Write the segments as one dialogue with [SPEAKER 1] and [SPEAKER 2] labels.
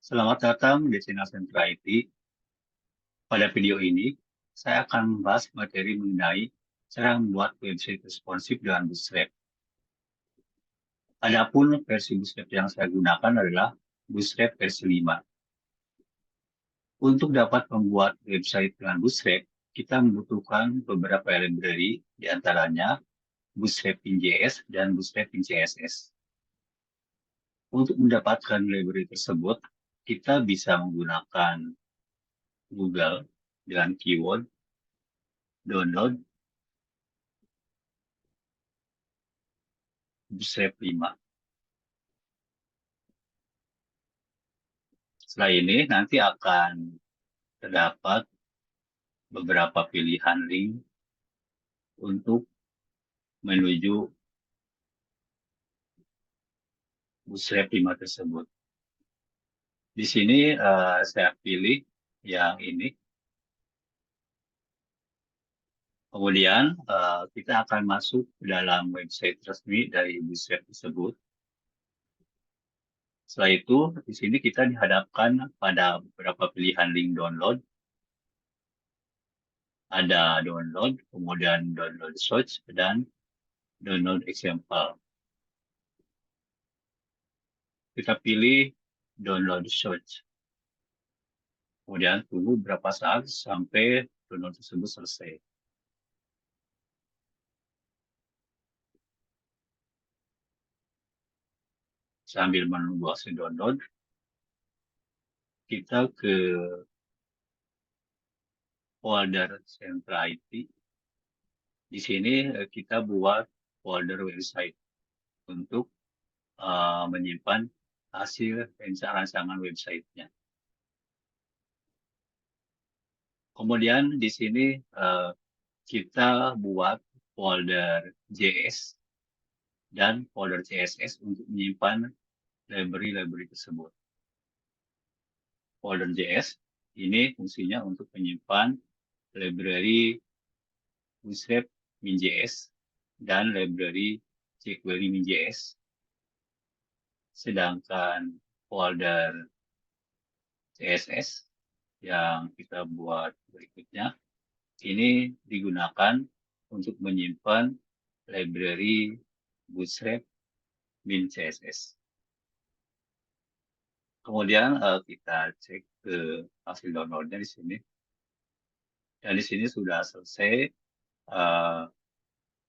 [SPEAKER 1] Selamat datang di channel Sentra IT. Pada video ini, saya akan membahas materi mengenai cara membuat website responsif dengan Bootstrap. Adapun versi Bootstrap yang saya gunakan adalah Bootstrap versi 5. Untuk dapat membuat website dengan Bootstrap, kita membutuhkan beberapa library, di antaranya Bootstrap.js dan Bootstrap.css. Untuk mendapatkan library tersebut, kita bisa menggunakan Google dengan keyword download Bootstrap 5. Setelah ini nanti akan terdapat beberapa pilihan link untuk menuju Bootstrap 5 tersebut. Di sini saya pilih yang ini. Kemudian kita akan masuk ke dalam website resmi dari Bootstrap tersebut. Setelah itu, di sini kita dihadapkan pada beberapa pilihan link download. Ada download, kemudian download source, dan download example. Kita pilih download source. Kemudian tunggu berapa saat sampai download tersebut selesai. Sambil menunggu hasil download, kita ke folder Sentra IT. Di sini kita buat folder website untuk menyimpan hasil rancangan websitenya. Kemudian di sini kita buat folder JS dan folder CSS untuk menyimpan library-library tersebut. Folder JS ini fungsinya untuk menyimpan library Bootstrap min.js dan library jQuery min.js. Sedangkan folder CSS yang kita buat berikutnya ini digunakan untuk menyimpan library Bootstrap min.css. Kemudian kita cek ke hasil downloadnya di sini. Dan di sini sudah selesai.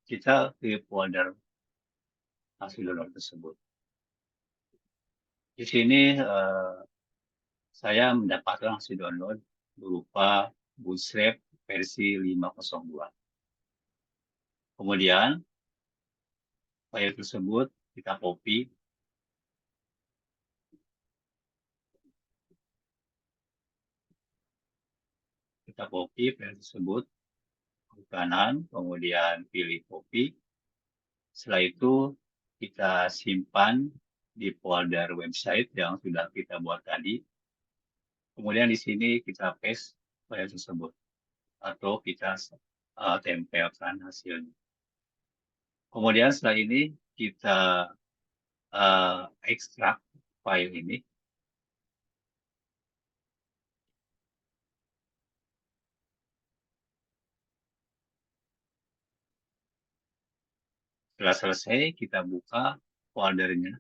[SPEAKER 1] Kita ke folder hasil download tersebut. Di sini saya mendapatkan hasil download berupa Bootstrap versi 5.02. Kemudian file tersebut kita copy. Kita copy file tersebut ke kanan, kemudian pilih copy. Setelah itu kita simpan di folder website yang sudah kita buat tadi. Kemudian di sini kita paste file tersebut atau kita tempelkan hasilnya. Kemudian setelah ini kita ekstrak file ini. Setelah selesai, kita buka foldernya.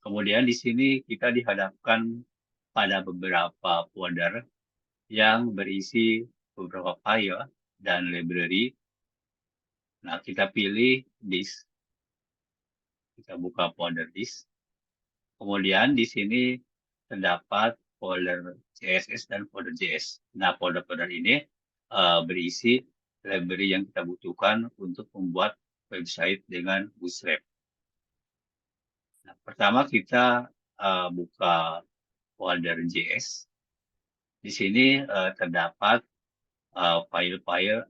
[SPEAKER 1] Kemudian di sini kita dihadapkan pada beberapa folder yang berisi beberapa file dan library. Nah, kita pilih disk. Kita buka folder disk. Kemudian di sini terdapat folder CSS dan folder JS. Nah, folder-folder ini berisi library yang kita butuhkan untuk membuat website dengan Bootstrap. Nah, pertama kita buka folder JS. Di sini terdapat file-file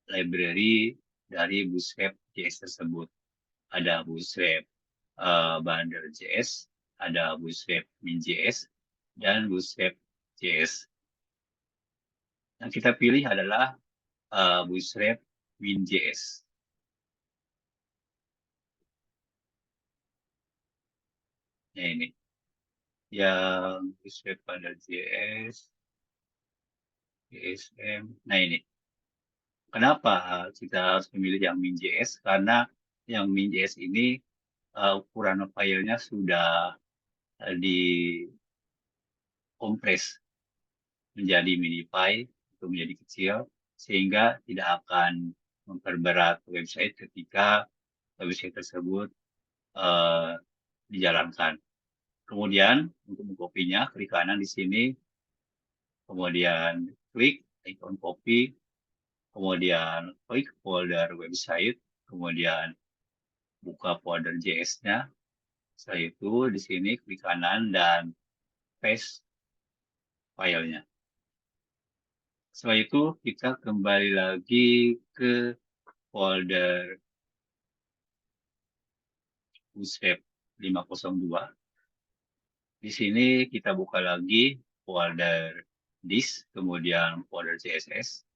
[SPEAKER 1] library dari Bootstrap JS tersebut. Ada Bootstrap Bundle.js, ada Bootstrap min.js, dan Bootstrap JS. Yang kita pilih adalah Bootstrap min.js. Nah, ini. yang Bootstrap pada JS, JSM. Nah ini, kenapa kita harus memilih yang min.js? Karena yang min.js ini ukuran filenya sudah dikompres menjadi minify atau menjadi kecil, sehingga tidak akan memperberat website ketika website tersebut eh, dijalankan. Kemudian untuk mengkopinya, klik kanan di sini, kemudian klik icon copy, kemudian klik folder website, kemudian buka folder JS-nya. Setelah itu di sini klik kanan dan paste filenya. Setelah itu kita kembali lagi ke folder Bootstrap 502. Di sini kita buka lagi folder disk, kemudian folder CSS.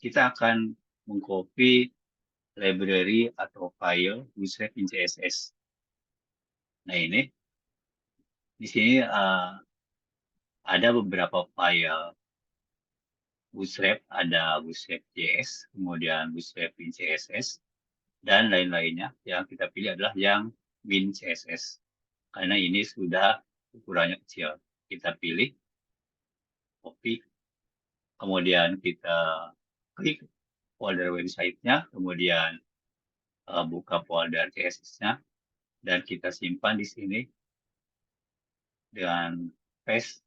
[SPEAKER 1] Kita akan mengcopy library atau file Bootstrap in CSS. Nah ini, di sini ada beberapa file Bootstrap, ada Bootstrap JS, kemudian Bootstrap in CSS, dan lain-lainnya. Yang kita pilih adalah yang min CSS. Karena ini sudah ukurannya kecil. Kita pilih, copy, kemudian kita klik folder website-nya, kemudian buka folder CSS-nya, dan kita simpan di sini dengan paste.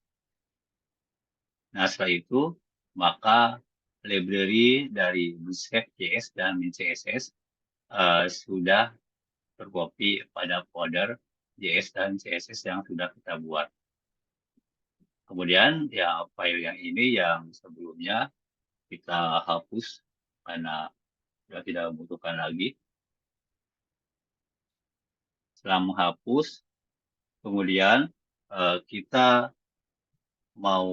[SPEAKER 1] Nah, setelah itu, maka library dari Bootstrap JS dan min CSS sudah tercopy pada folder JS dan CSS yang sudah kita buat. Kemudian ya file yang ini yang sebelumnya kita hapus karena sudah tidak membutuhkan lagi. Setelah menghapus, kemudian kita mau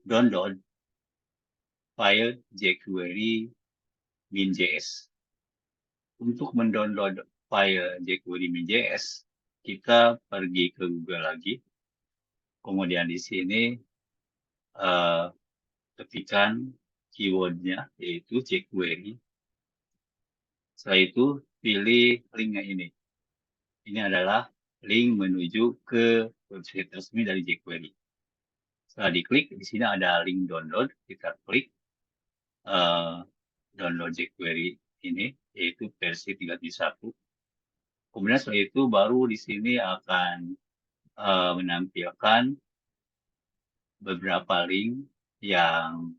[SPEAKER 1] download file jQuery min.js. Untuk mendownload file jQuery min.js, kita pergi ke Google lagi. Kemudian di sini ketikkan keywordnya, yaitu jQuery. Setelah itu, pilih linknya ini. Ini adalah link menuju ke website resmi dari jQuery. Setelah diklik, di sini ada link download. Kita klik download jQuery ini, yaitu versi 3.1. Kemudian setelah itu baru di sini akan menampilkan beberapa link yang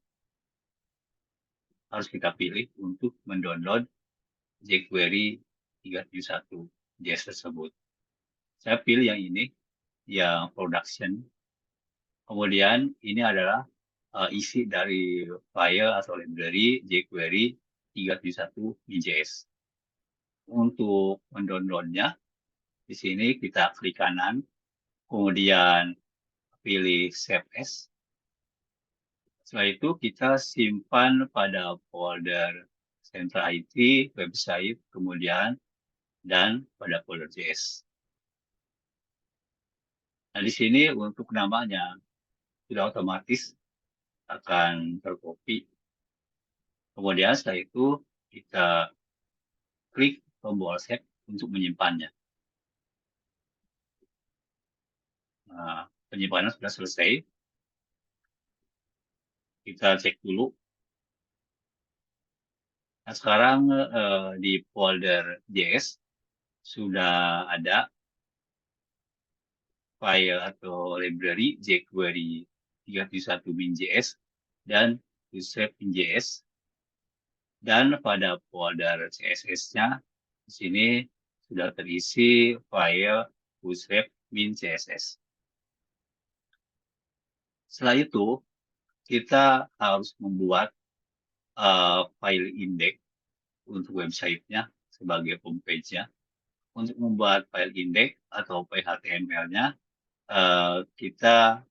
[SPEAKER 1] harus kita pilih untuk mendownload jQuery 3.1 JS tersebut. Saya pilih yang ini, yang production. Kemudian ini adalah isi dari file atau library jQuery 3.1 min.js. Untuk mendownloadnya, di sini kita klik kanan, kemudian pilih Save As. Setelah itu kita simpan pada folder Central IT, website, kemudian dan pada folder JS. Nah, di sini untuk namanya sudah otomatis akan tercopy. Kemudian setelah itu kita klik tombol save untuk menyimpannya. Nah, penyimpanan sudah selesai. Kita cek dulu. Nah, sekarang di folder JS sudah ada file atau library jQuery 3.1 min.js dan Bootstrap min.js. Dan pada folder CSS-nya di sini sudah terisi file Bootstrap min.css. Setelah itu, kita harus membuat file index untuk website-nya sebagai homepage-nya. Untuk membuat file index atau file HTML-nya, kita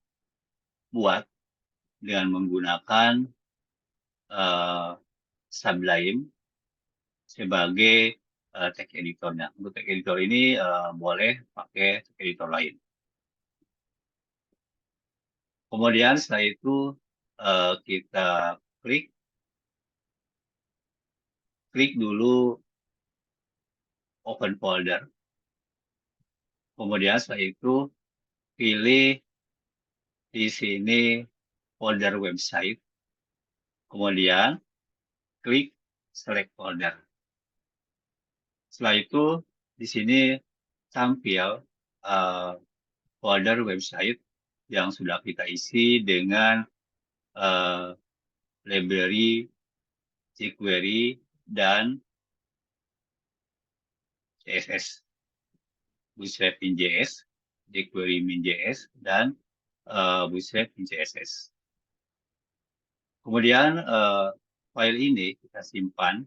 [SPEAKER 1] buat dengan menggunakan Sublime sebagai tag editornya. Untuk tag editor ini boleh pakai tag editor lain. Kemudian setelah itu kita klik dulu open folder. Kemudian setelah itu pilih di sini folder website. Kemudian klik select folder. Setelah itu di sini tampil folder website yang sudah kita isi dengan library, jQuery, dan CSS. Bootstrap min.js, jQuery min.js, dan Bootstrap min.css. Kemudian file ini kita simpan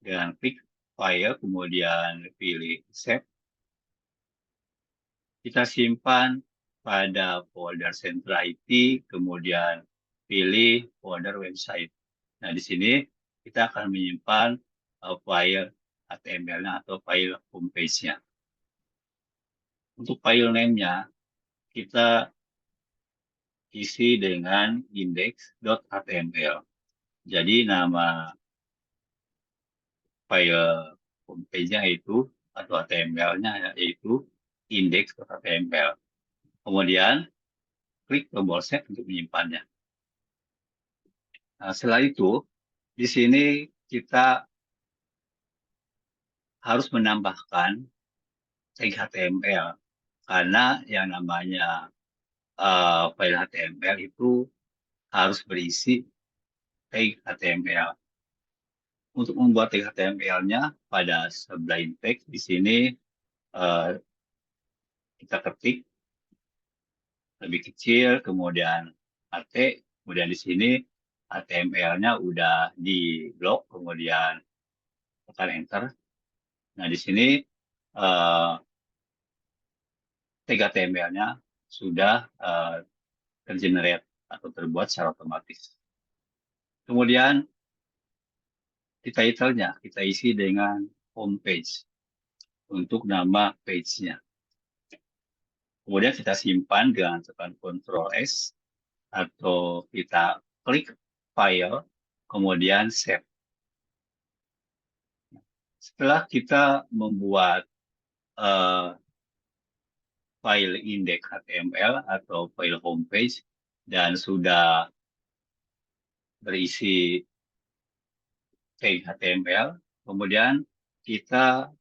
[SPEAKER 1] dengan klik file, kemudian pilih save. Kita simpan pada folder Sentra IT, kemudian pilih folder website. Nah, di sini kita akan menyimpan file HTML-nya atau file homepage-nya. Untuk file name-nya, kita isi dengan index.html. Jadi nama file homepage-nya itu atau HTML-nya yaitu index.html. Kemudian klik tombol save untuk menyimpannya. Nah, setelah itu di sini kita harus menambahkan tag HTML karena yang namanya file HTML itu harus berisi tag HTML. Untuk membuat tag HTML-nya pada Sublime Text di sini kita ketik lebih kecil, kemudian HT, kemudian di sini HTML-nya udah di blok, kemudian tekan enter. Nah, di sini tag HTML-nya sudah tergenerate atau terbuat secara otomatis. Kemudian di title-nya kita isi dengan homepage untuk nama page-nya. Kemudian kita simpan dengan tekan Ctrl S atau kita klik file, kemudian save. Setelah kita membuat file index HTML atau file homepage dan sudah berisi tag HTML, kemudian kita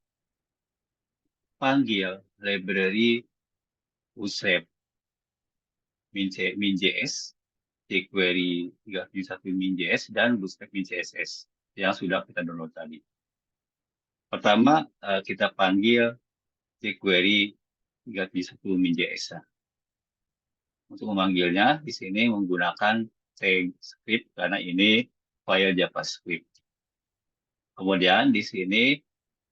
[SPEAKER 1] panggil library Bootstrap min.js, jQuery 371 min.js, dan Bootstrap min.css yang sudah kita download tadi. Pertama, kita panggil jQuery 371 min.js. Untuk memanggilnya, di sini menggunakan tag script karena ini file JavaScript. Kemudian di sini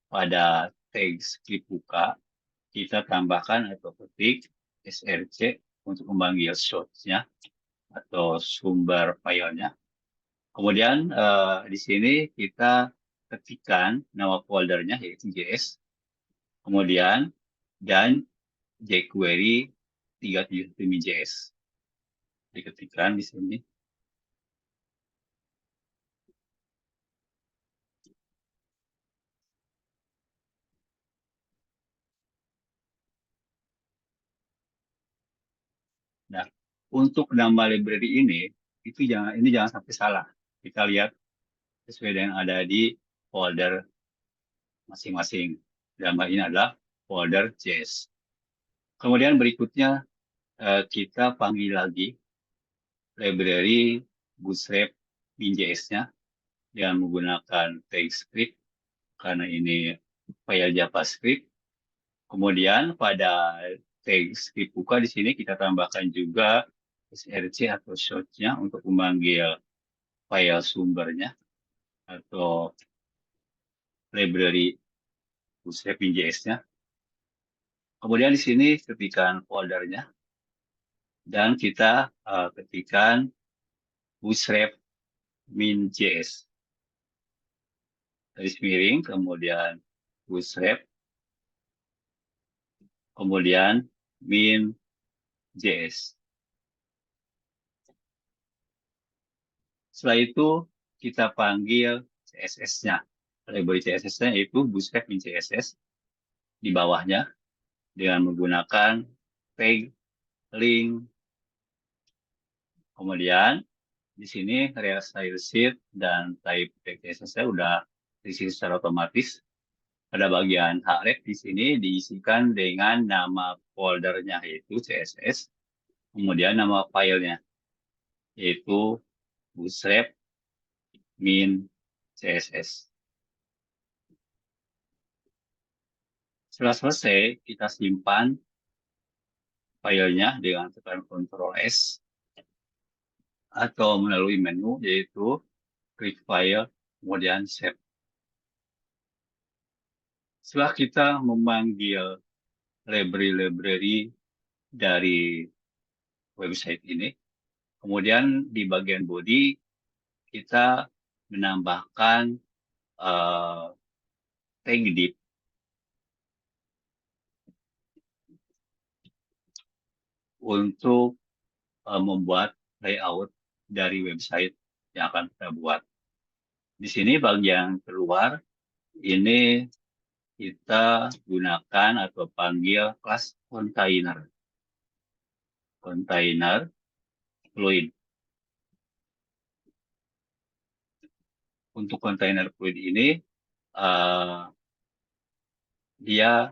[SPEAKER 1] pada tag script buka, kita tambahkan atau ketik src untuk memanggil source-nya atau sumber filenya. Kemudian di sini kita ketikkan nama foldernya yaitu JS, kemudian dan jQuery 371 min.js. Diketikkan di sini. Nah, untuk nama library ini jangan sampai salah. Kita lihat sesuai dengan ada di folder masing-masing. Dalam hal ini adalah folder JS. Kemudian berikutnya kita panggil lagi library Bootstrap min.js-nya dengan menggunakan tag script karena ini file JavaScript. Kemudian pada tag script buka di sini kita tambahkan juga src atau source-nya untuk memanggil file sumbernya atau library Bootstrap min.js-nya. Kemudian di sini ketikkan foldernya dan kita ketikkan Bootstrap min.js. garis miring, kemudian bootstrap, kemudian min.js. Setelah itu kita panggil CSS-nya. Library CSS-nya yaitu bootstrap min CSS di bawahnya dengan menggunakan tag, link, kemudian di sini real style sheet dan type tag CSS-nya udah diisi secara otomatis. Pada bagian href di sini diisikan dengan nama foldernya yaitu CSS, kemudian nama filenya yaitu bootstrap min CSS. Setelah selesai, kita simpan filenya dengan tekan Ctrl S atau melalui menu yaitu klik file, kemudian save. Setelah kita memanggil library-library dari website ini, kemudian di bagian body kita menambahkan tag div untuk membuat layout dari website yang akan kita buat. Di sini bagian keluar ini kita gunakan atau panggil kelas container. Container fluid. Untuk container fluid ini dia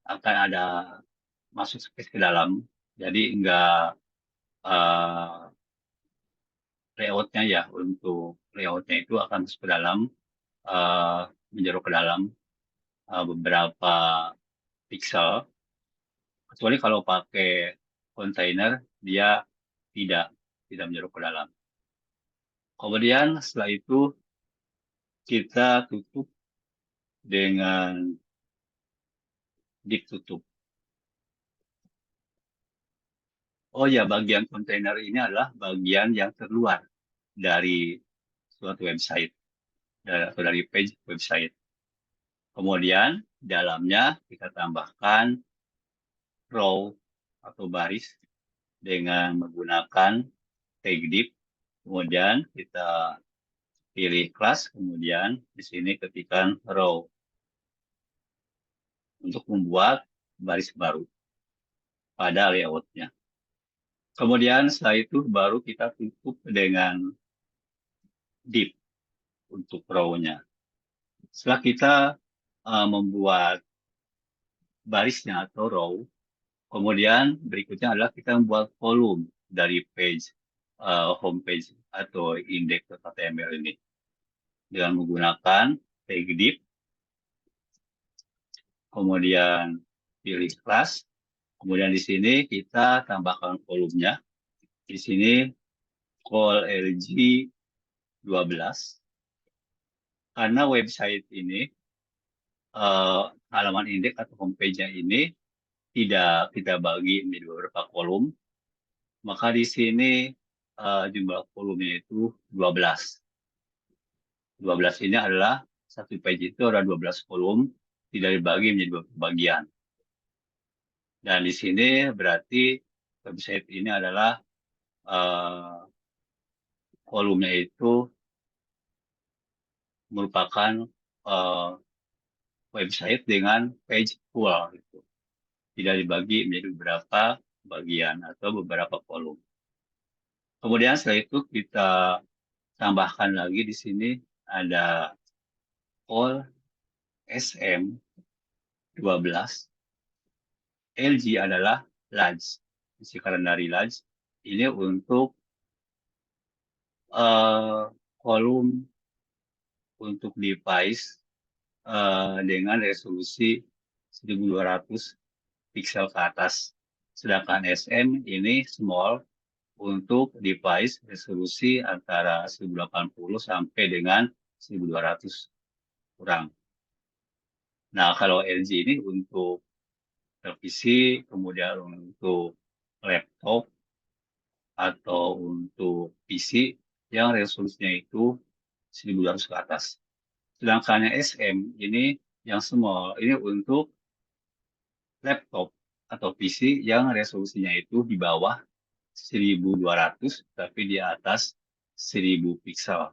[SPEAKER 1] akan ada masuk space ke dalam, jadi enggak layoutnya ya, untuk layoutnya itu akan masuk ke dalam, menjeruk ke dalam beberapa pixel, kecuali kalau pakai container dia tidak menjeruk ke dalam. Kemudian setelah itu kita tutup dengan div tutup. Oh ya, bagian kontainer ini adalah bagian yang terluar dari suatu website atau dari page website. Kemudian dalamnya kita tambahkan row atau baris dengan menggunakan tag div. Kemudian kita pilih kelas, kemudian di sini ketikkan row untuk membuat baris baru pada layoutnya. Kemudian setelah itu baru kita tutup dengan div untuk row-nya. Setelah kita membuat barisnya atau row, kemudian berikutnya adalah kita membuat kolom dari page homepage atau index.html ini dengan menggunakan tag div, kemudian pilih kelas, kemudian di sini kita tambahkan kolomnya. Di sini col LG 12. Karena website ini halaman indeks atau homepage-nya ini tidak kita bagi menjadi beberapa kolom, maka di sini jumlah kolomnya itu 12. 12 ini adalah satu page itu ada 12 kolom, tidak dibagi menjadi beberapa bagian. Dan di sini berarti website ini adalah kolomnya itu merupakan website dengan page full, gitu. Tidak dibagi menjadi beberapa bagian atau beberapa kolom. Kemudian setelah itu kita tambahkan lagi di sini ada col SM12. LG adalah large, singkatan dari large. Ini untuk kolom untuk device dengan resolusi 1200 pixel ke atas. Sedangkan SM ini small untuk device resolusi antara 1080 sampai dengan 1200 kurang. Nah, kalau LG ini untuk televisi, kemudian untuk laptop, atau untuk PC yang resolusinya itu 1200 ke atas. Sedangkan yang SM ini yang small, ini untuk laptop atau PC yang resolusinya itu di bawah 1200 tapi di atas 1000 pixel.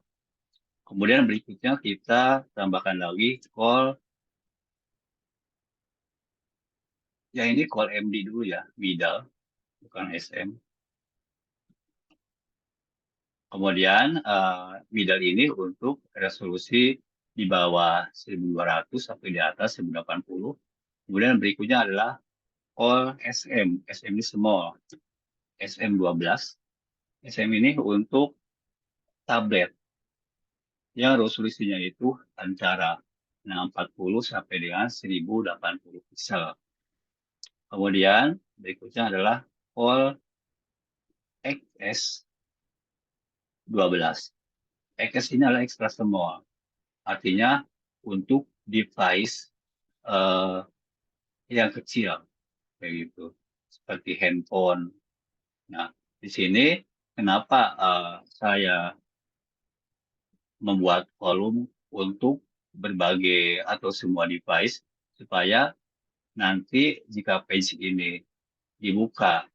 [SPEAKER 1] Kemudian berikutnya kita tambahkan lagi call, ya ini call MD dulu ya, middle, bukan SM. Kemudian middle ini untuk resolusi di bawah 1200 sampai di atas 1080. Kemudian berikutnya adalah call SM. SM ini small, SM12. SM ini untuk tablet yang resolusinya itu antara 640 sampai dengan 1080 pixel. Kemudian berikutnya adalah call XS12. XS ini adalah extra small, artinya untuk device eh, yang kecil, kayak gitu, seperti handphone. Nah, di sini kenapa saya membuat volume untuk berbagai atau semua device, supaya nanti jika page ini dibuka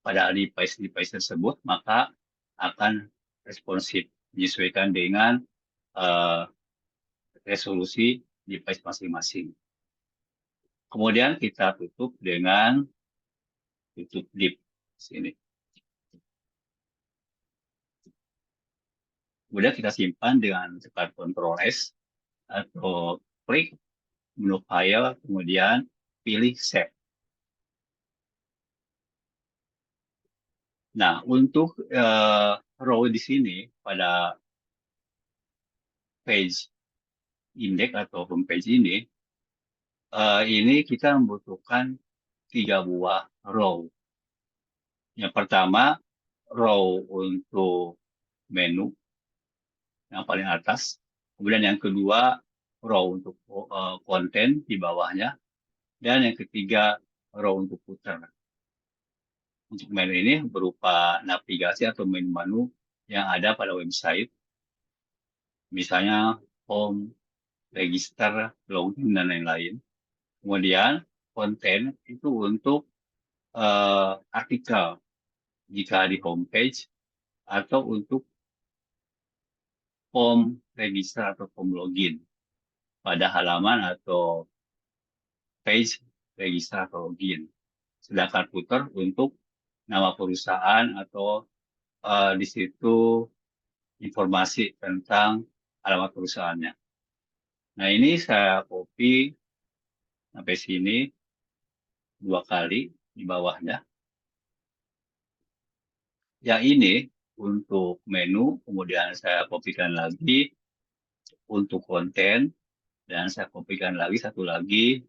[SPEAKER 1] pada device-device tersebut, maka akan responsif, menyesuaikan dengan eh, resolusi device masing-masing. Kemudian kita tutup dengan tutup div di sini. Kemudian kita simpan dengan tekan Ctrl S atau klik menu file, kemudian pilih save. Nah, untuk row di sini pada page index atau homepage ini kita membutuhkan 3 buah row. Yang pertama, row untuk menu yang paling atas. Kemudian yang kedua, row untuk konten di bawahnya. Dan yang ketiga, row untuk footer. Untuk menu ini berupa navigasi atau menu-menu yang ada pada website. Misalnya home, register, login, dan lain-lain. Kemudian konten itu untuk artikel jika di homepage, atau untuk form register atau form login pada halaman atau page register atau login. Sedangkan footer untuk nama perusahaan atau di situ informasi tentang alamat perusahaannya. Nah, ini saya copy sampai sini 2 kali di bawahnya. Yang ini untuk menu, kemudian saya kopikan lagi untuk konten, dan saya kopikan lagi satu lagi.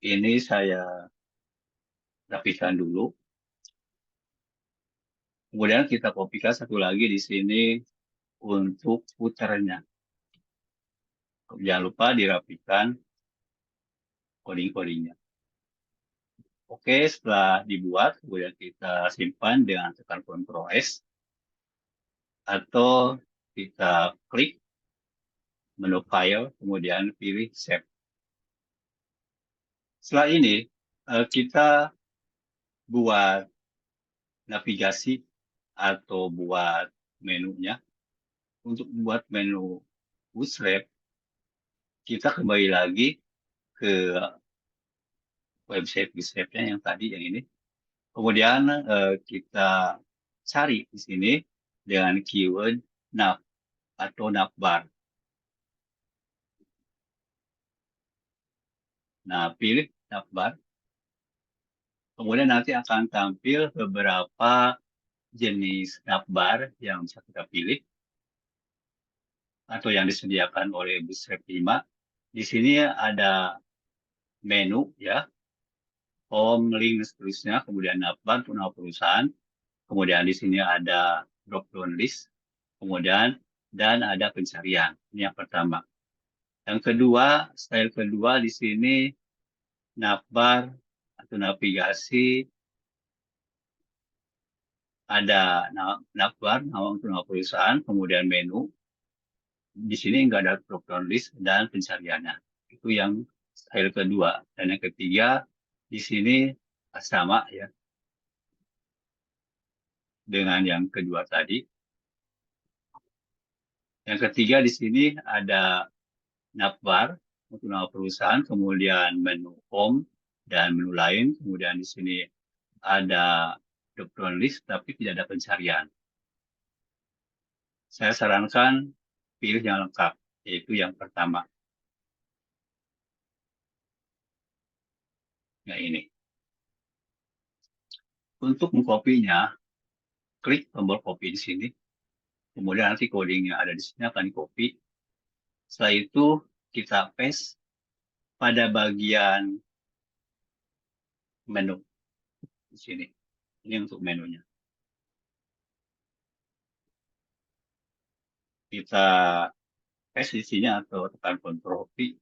[SPEAKER 1] Ini saya rapikan dulu. Kemudian kita kopikan satu lagi di sini untuk footernya. Jangan lupa dirapikan coding-codingnya. Oke, setelah dibuat, kemudian kita simpan dengan tekan Ctrl S, atau kita klik menu file, kemudian pilih save. Setelah ini, kita buat navigasi atau buat menunya. Untuk buat menu Bootstrap, kita kembali lagi ke website Bootstrap-nya yang tadi, yang ini. Kemudian kita cari di sini dengan keyword nav atau navbar. Nah, pilih navbar. Kemudian nanti akan tampil beberapa jenis navbar yang bisa kita pilih atau yang disediakan oleh Bootstrap 5. Di sini ada menu ya, home, link, dan seterusnya, kemudian navbar untuk nama perusahaan, kemudian di sini ada drop down list, kemudian dan ada pencarian. Ini yang pertama. Yang kedua, style kedua di sini navbar atau navigasi, ada navbar nama untuk nama perusahaan, kemudian menu, di sini nggak ada drop down list dan pencariannya. Itu yang style kedua. Dan yang ketiga, di sini sama ya dengan yang kedua tadi. Yang ketiga di sini ada navbar untuk nama perusahaan, kemudian menu home dan menu lain. Kemudian di sini ada drop down list tapi tidak ada pencarian. Saya sarankan pilih yang lengkap, yaitu yang pertama. Nah ini. Untuk mengkopinya, klik tombol copy di sini. Kemudian nanti codingnya ada di sini akan di copy. Setelah itu kita paste pada bagian menu di sini. Ini untuk menunya. Kita paste di sini atau tekan Ctrl V.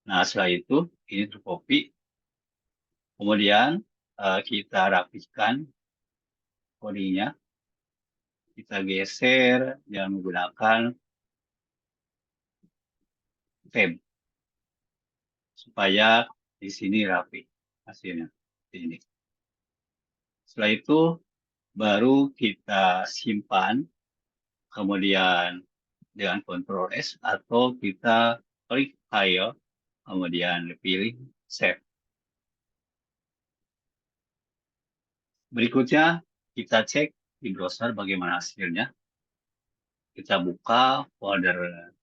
[SPEAKER 1] Nah, setelah itu ini tercopy. Kemudian kita rapihkan codingnya. Kita geser dengan menggunakan tab supaya di sini rapi hasilnya. Ini. Setelah itu baru kita simpan, kemudian dengan Ctrl S atau kita klik file, kemudian pilih save. Berikutnya kita cek di browser bagaimana hasilnya. Kita buka folder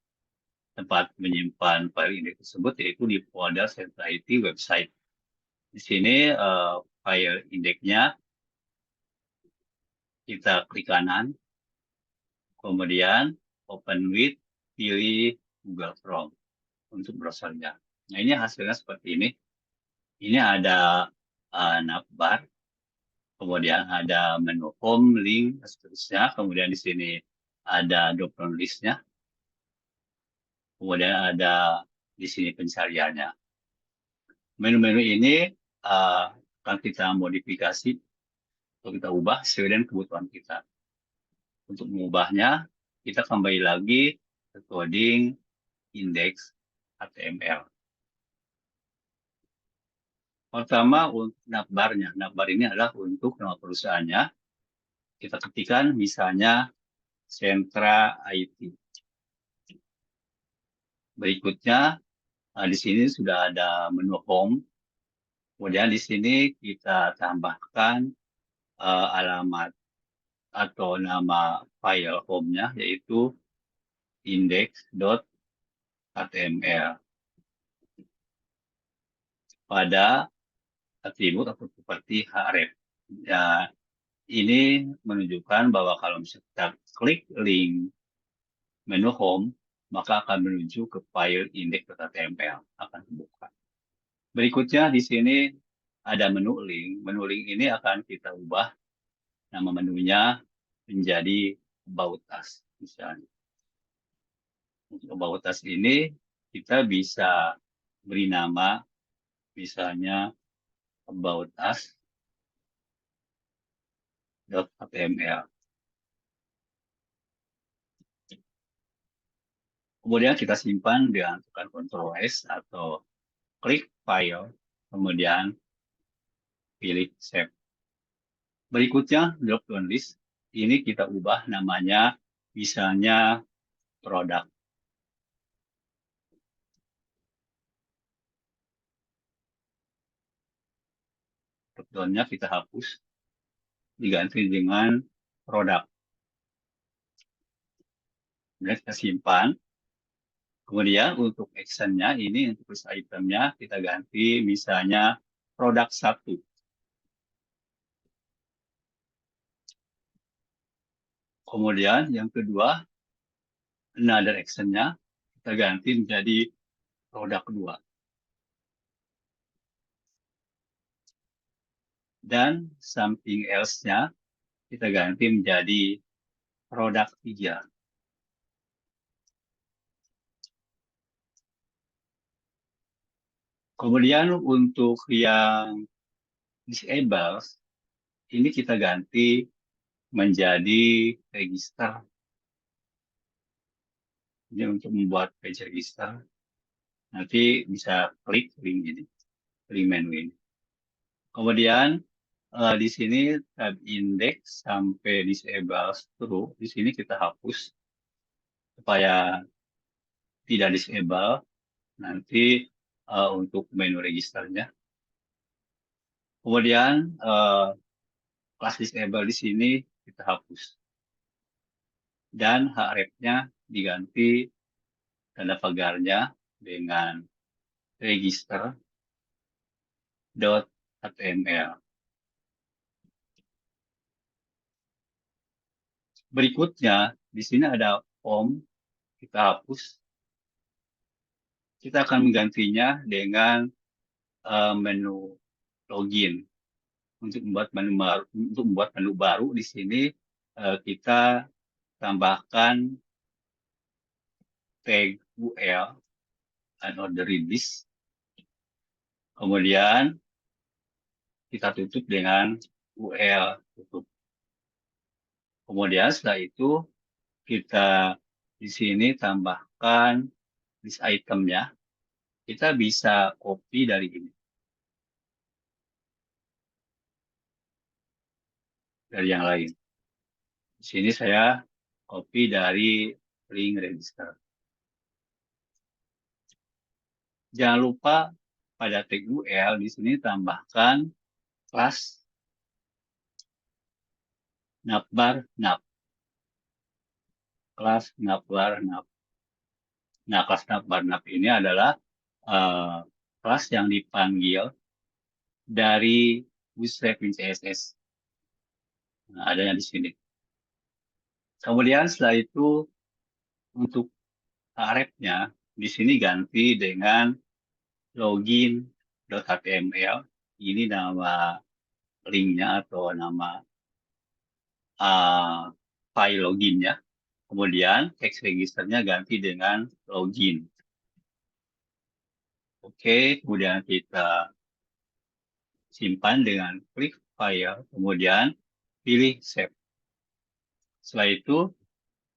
[SPEAKER 1] tempat menyimpan file indeks tersebut, yaitu di folder Sentra IT website. Di sini file indeksnya kita klik kanan, kemudian open with, pilih Google Chrome untuk browsernya. Nah ini hasilnya seperti ini. Ini ada navbar, kemudian ada menu home, link, dan seterusnya. Kemudian di sini ada drop down listnya. Kemudian ada di sini pencariannya. Menu-menu ini akan kita modifikasi atau kita ubah sesuai dengan kebutuhan kita. Untuk mengubahnya, kita kembali lagi ke coding index HTML. Pertama untuk navbarnya. Navbar ini adalah untuk nama perusahaannya. Kita ketikkan misalnya Sentra IT. Berikutnya, di sini sudah ada menu home. Kemudian di sini kita tambahkan alamat atau nama file home-nya, yaitu index.html pada atribut atau seperti href. Ya, ini menunjukkan bahwa kalau misalnya kita klik link menu home, maka akan menuju ke file index.html, akan terbuka. Berikutnya di sini ada menu link. Menu link ini akan kita ubah nama menunya menjadi About Us, misalnya. Untuk About Us ini kita bisa beri nama misalnya About Us.html. Kemudian kita simpan dengan tekan Ctrl S atau klik file, kemudian pilih save. Berikutnya drop down list. Ini kita ubah namanya misalnya produk. Drop down-nya kita hapus, diganti dengan produk. Kemudian kita simpan. Kemudian untuk action-nya ini untuk list item-nya kita ganti misalnya produk 1. Kemudian yang kedua, another action-nya kita ganti menjadi produk 2. Dan something else-nya kita ganti menjadi produk 3. Kemudian untuk yang disable, ini kita ganti menjadi register. Ini untuk membuat page register. Nanti bisa klik link ini, link menu ini. Kemudian di sini tab index sampai disable seluruh, di sini kita hapus supaya tidak disable nanti untuk menu registernya. Kemudian kelas disable di sini kita hapus. Dan href-nya diganti tanda pagarnya dengan register.html. Berikutnya, di sini ada form, kita hapus. Kita akan menggantinya dengan menu login. Untuk membuat menu baru di sini kita tambahkan tag UL and order list. Kemudian kita tutup dengan UL tutup. Kemudian setelah itu kita di sini tambahkan list itemnya. Kita bisa copy dari ini. Dari yang lain. Di sini saya copy dari link register. Jangan lupa pada tag UL di sini tambahkan kelas navbar nav. Kelas navbar nav. Nah, kelas navbar nav ini adalah kelas yang dipanggil dari Bootstrap CSS. Nah, adanya di sini. Kemudian setelah itu untuk href-nya di sini ganti dengan login.html. Ini nama linknya atau nama file loginnya. Kemudian text registernya ganti dengan login. Oke, kemudian kita simpan dengan klik file, kemudian pilih save. Setelah itu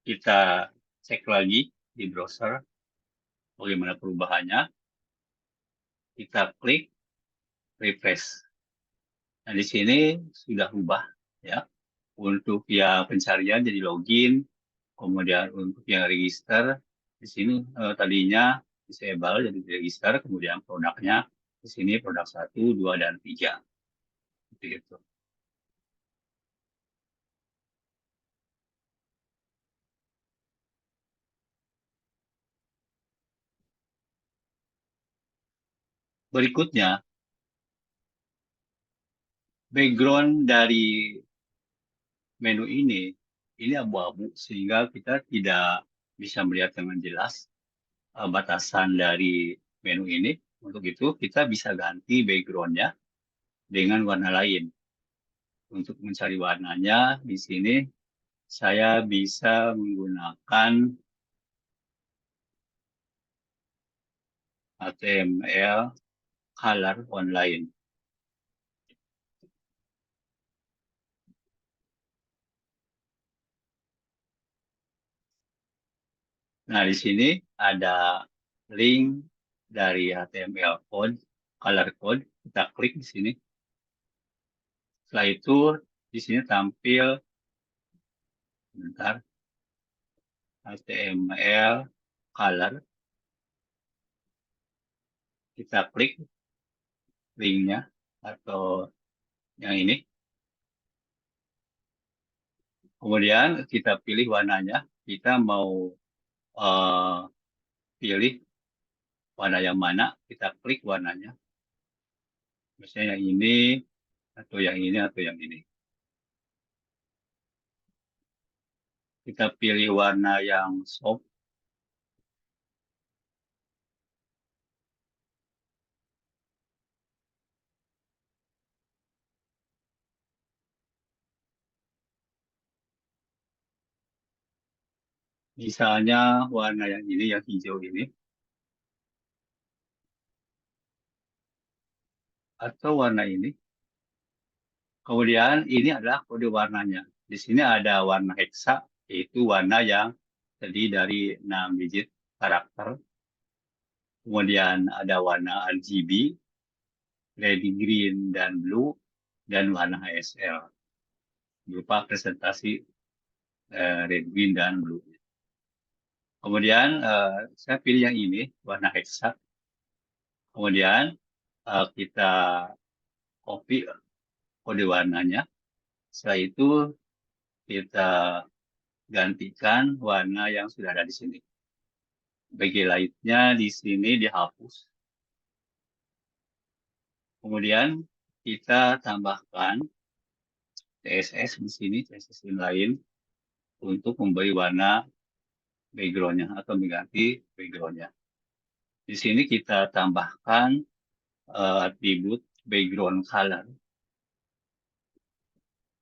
[SPEAKER 1] kita cek lagi di browser bagaimana perubahannya. Kita klik refresh. Nah, di sini sudah ubah ya. Untuk yang pencarian jadi login, kemudian untuk yang register di sini tadinya disable jadi register, kemudian produknya di sini produk 1, 2, dan 3. Begitu. Berikutnya, background dari menu ini abu-abu sehingga kita tidak bisa melihat dengan jelas batasan dari menu ini. Untuk itu kita bisa ganti backgroundnya dengan warna lain. Untuk mencari warnanya di sini saya bisa menggunakan HTML color online. Nah, di sini ada link dari HTML code, color code. Kita klik di sini. Setelah itu, di sini tampil bentar, HTML color. Kita klik linknya atau yang ini. Kemudian kita pilih warnanya. Kita mau pilih warna yang mana, kita klik warnanya. Misalnya yang ini, atau yang ini, atau yang ini. Kita pilih warna yang soft. Misalnya warna yang ini, yang hijau ini. Atau warna ini. Kemudian ini adalah kode warnanya. Di sini ada warna heksa, yaitu warna yang Jadi dari 6 digit karakter. Kemudian ada warna RGB, red, green, dan blue, dan warna HSL. Berupa presentasi red, green, dan blue. Kemudian saya pilih yang ini, warna hexa. Kemudian kita copy kode warnanya. Setelah itu kita gantikan warna yang sudah ada di sini. Backlightnya di sini dihapus. Kemudian kita tambahkan CSS di sini, CSS lain untuk memberi warna backgroundnya atau mengganti backgroundnya. Di sini kita tambahkan atribut background color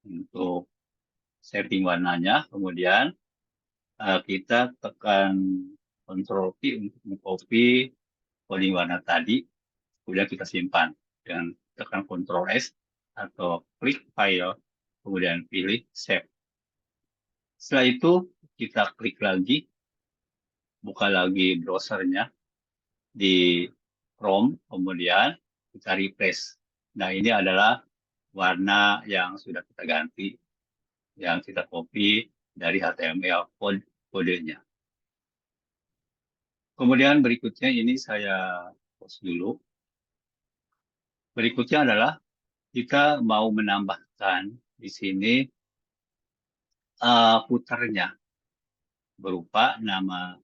[SPEAKER 1] untuk setting warnanya. Kemudian kita tekan Ctrl P untuk mengcopy coding warna tadi. Kemudian kita simpan dengan tekan Ctrl S atau klik file, kemudian pilih save. Setelah itu kita klik lagi, buka lagi browsernya di Chrome, kemudian kita refresh. Nah, ini adalah warna yang sudah kita ganti, yang kita copy dari HTML kodenya. Kemudian berikutnya ini saya post dulu. Berikutnya adalah kita mau menambahkan di sini footernya berupa nama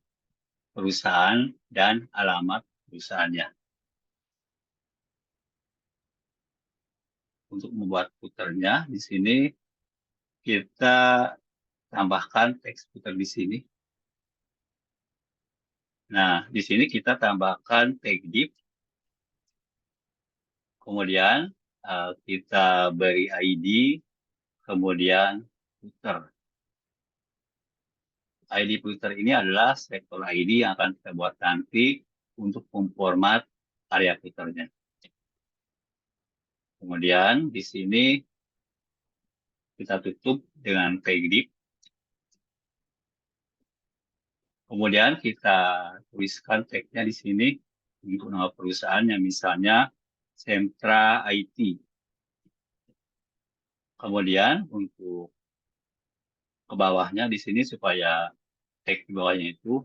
[SPEAKER 1] perusahaan dan alamat perusahaannya. Untuk membuat footernya di sini kita tambahkan teks footer di sini. Nah, di sini kita tambahkan tag div. Kemudian kita beri ID, kemudian footer. ID footer ini adalah sektor ID yang akan kita buat nanti untuk memformat area footernya. Kemudian di sini kita tutup dengan tag div. Kemudian kita tuliskan tagnya di sini untuk nama perusahaan yang misalnya Sentra IT. Kemudian untuk ke bawahnya di sini supaya tag di bawahnya itu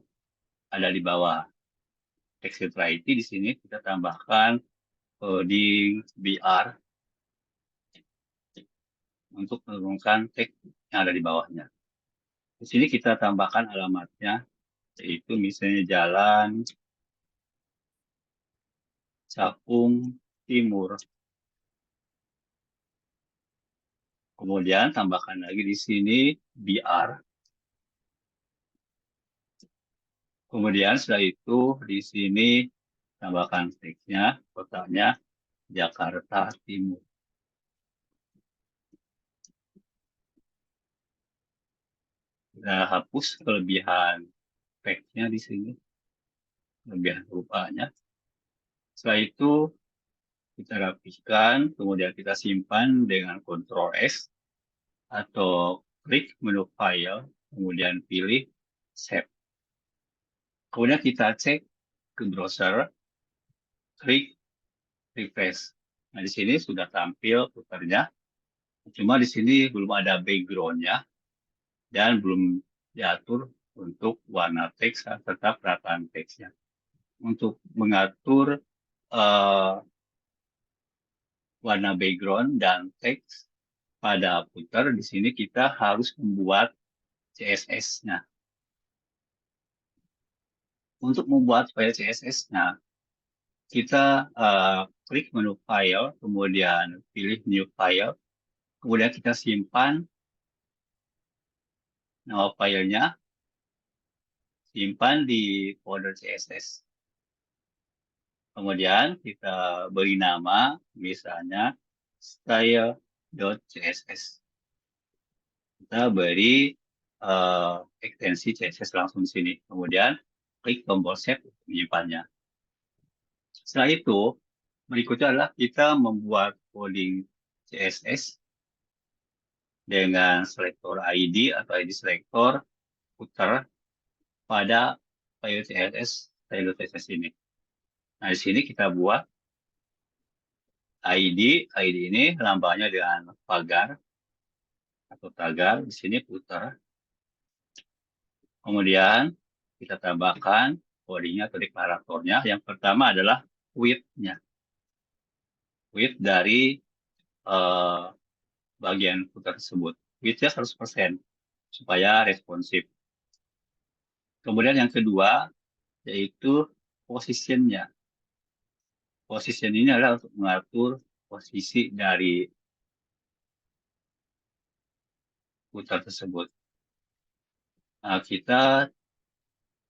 [SPEAKER 1] ada di bawah tag Sentra IT. Di sini kita tambahkan coding BR untuk menurunkan tag yang ada di bawahnya. Di sini kita tambahkan alamatnya, yaitu misalnya Jalan Cakung Timur. Kemudian tambahkan lagi di sini BR. Kemudian setelah itu di sini tambahkan teksnya, kotanya Jakarta Timur. Kita hapus kelebihan teksnya di sini, kelebihan rupanya. Setelah itu kita rapikan, kemudian kita simpan dengan Ctrl S atau klik menu file, kemudian pilih save. Kemudian kita cek ke browser, klik refresh. Nah, di sini sudah tampil footernya. Cuma di sini belum ada background-nya dan belum diatur untuk warna teks serta perataan teksnya. Untuk mengatur warna background dan teks pada footer, di sini kita harus membuat CSS-nya. Untuk membuat file CSS-nya, kita klik menu file, kemudian pilih new file, kemudian kita simpan nama filenya, simpan di folder CSS. Kemudian kita beri nama, misalnya style.css. Kita beri ekstensi CSS langsung di sini. Kemudian klik tombol save untuk menyimpannya. Setelah itu, berikutnya adalah kita membuat coding CSS dengan selektor ID atau ID selektor footer. pada file CSS ini. Nah, di sini kita buat ID ini lambangnya dengan pagar atau tagar, di sini footer. Kemudian kita tambahkan codingnya atau deklaratornya. Yang pertama adalah width-nya. Width dari bagian footer tersebut. Width-nya 100% supaya responsif. Kemudian yang kedua yaitu position-nya. Position ini adalah untuk mengatur posisi dari footer tersebut. Nah, kita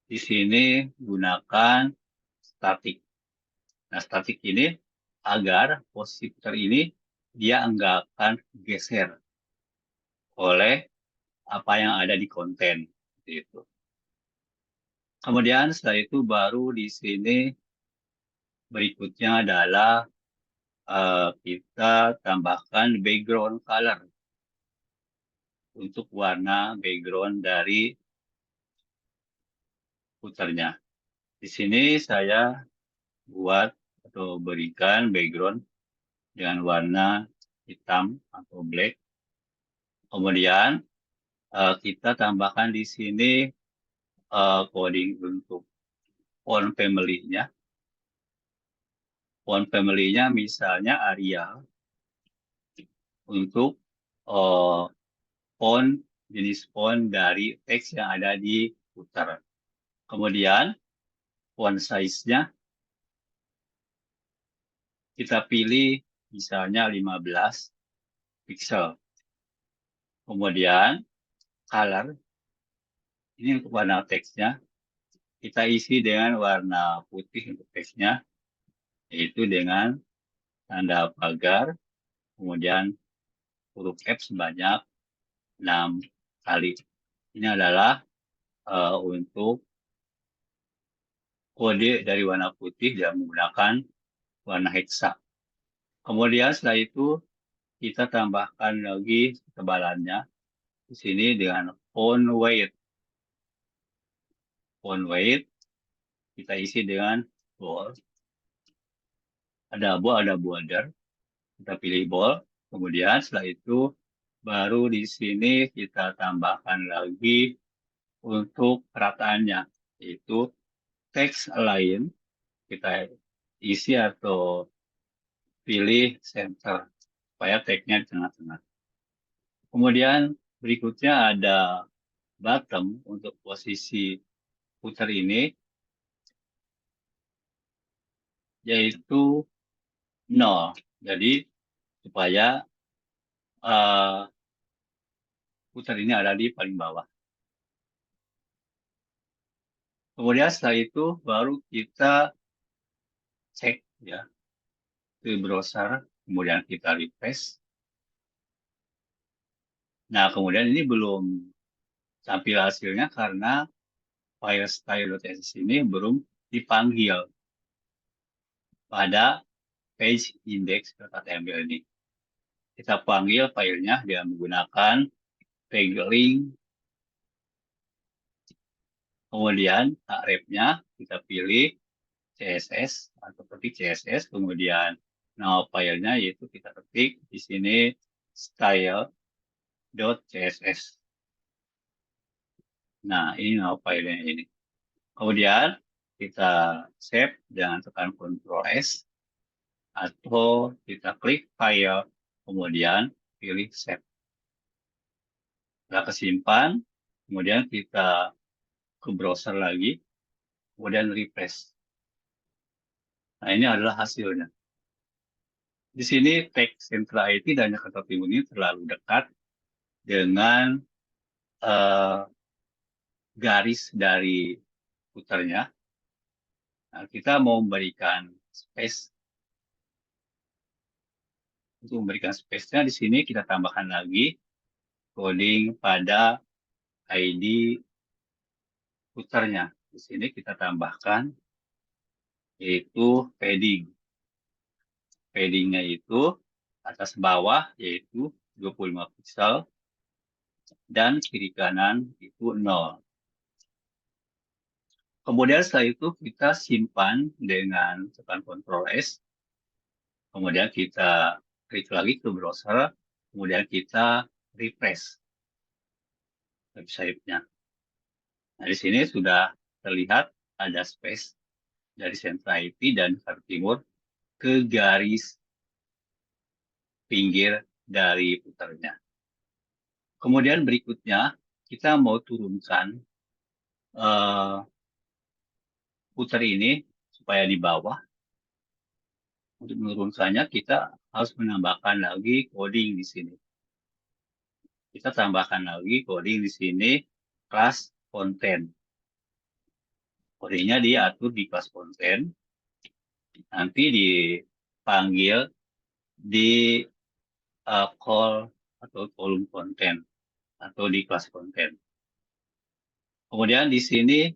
[SPEAKER 1] di sini gunakan static. Nah, static ini agar posisi footer ini dia enggak akan geser oleh apa yang ada di konten. Gitu. Kemudian setelah itu baru di sini berikutnya adalah kita tambahkan background color untuk warna background dari footernya. Di sini saya buat atau berikan background dengan warna hitam atau black. Kemudian kita tambahkan di sini coding untuk font family-nya. Font family-nya misalnya Arial untuk jenis font dari teks yang ada di footer. Kemudian font size-nya kita pilih misalnya 15 pixel. Kemudian color, ini untuk warna teksnya, kita isi dengan warna putih untuk teksnya, yaitu dengan tanda pagar, kemudian huruf F sebanyak 6 kali. Ini adalah untuk kode dari warna putih yang menggunakan warna hexa. Kemudian setelah itu kita tambahkan lagi ketebalannya di sini dengan font weight. Font weight kita isi dengan bold. Ada bold, ada border. Kita pilih bold. Kemudian setelah itu baru di sini kita tambahkan lagi untuk perataannya, yaitu text align. Kita isi atau pilih center supaya tag-nya di tengah-tengah. Kemudian berikutnya ada bottom untuk posisi footer ini, yaitu 0. Jadi supaya footer ini ada di paling bawah. Kemudian setelah itu baru kita cek ya ke browser, kemudian kita refresh. Nah, kemudian ini belum tampil hasilnya karena file style.css ini belum dipanggil pada page index.html ini. Kita panggil filenya dengan menggunakan tag link. Kemudian href-nya kita pilih CSS atau ketik CSS. Kemudian nama filenya yaitu kita ketik di sini style.css. Nah, ini nama filenya ini. Kemudian kita save dengan tekan Ctrl S atau kita klik file kemudian pilih save. Setelah kesimpan, kemudian kita ke browser lagi, kemudian refresh. Nah, ini adalah hasilnya. Di sini tag Central IT dan Jakarta Timur ini terlalu dekat dengan garis dari footernya. Nah, kita mau memberikan space. Untuk memberikan space-nya di sini kita tambahkan lagi coding pada ID footernya. Di sini kita tambahkan yaitu padding. Paddingnya itu atas bawah yaitu 25 pixel dan kiri kanan itu 0. Kemudian setelah itu kita simpan dengan tekan Ctrl S. Kemudian kita klik lagi ke browser. Kemudian kita refresh website-nya. Nah, di sini sudah terlihat ada space dari sentra IP dan Jakarta Timur ke garis pinggir dari puternya. Kemudian berikutnya kita mau turunkan puter ini supaya di bawah. Untuk menurunkannya kita harus menambahkan lagi coding di sini. Kita tambahkan lagi coding di sini kelas konten. Kodenya diatur di kelas konten. Nanti dipanggil di call atau kolom konten atau di kelas konten. Kemudian di sini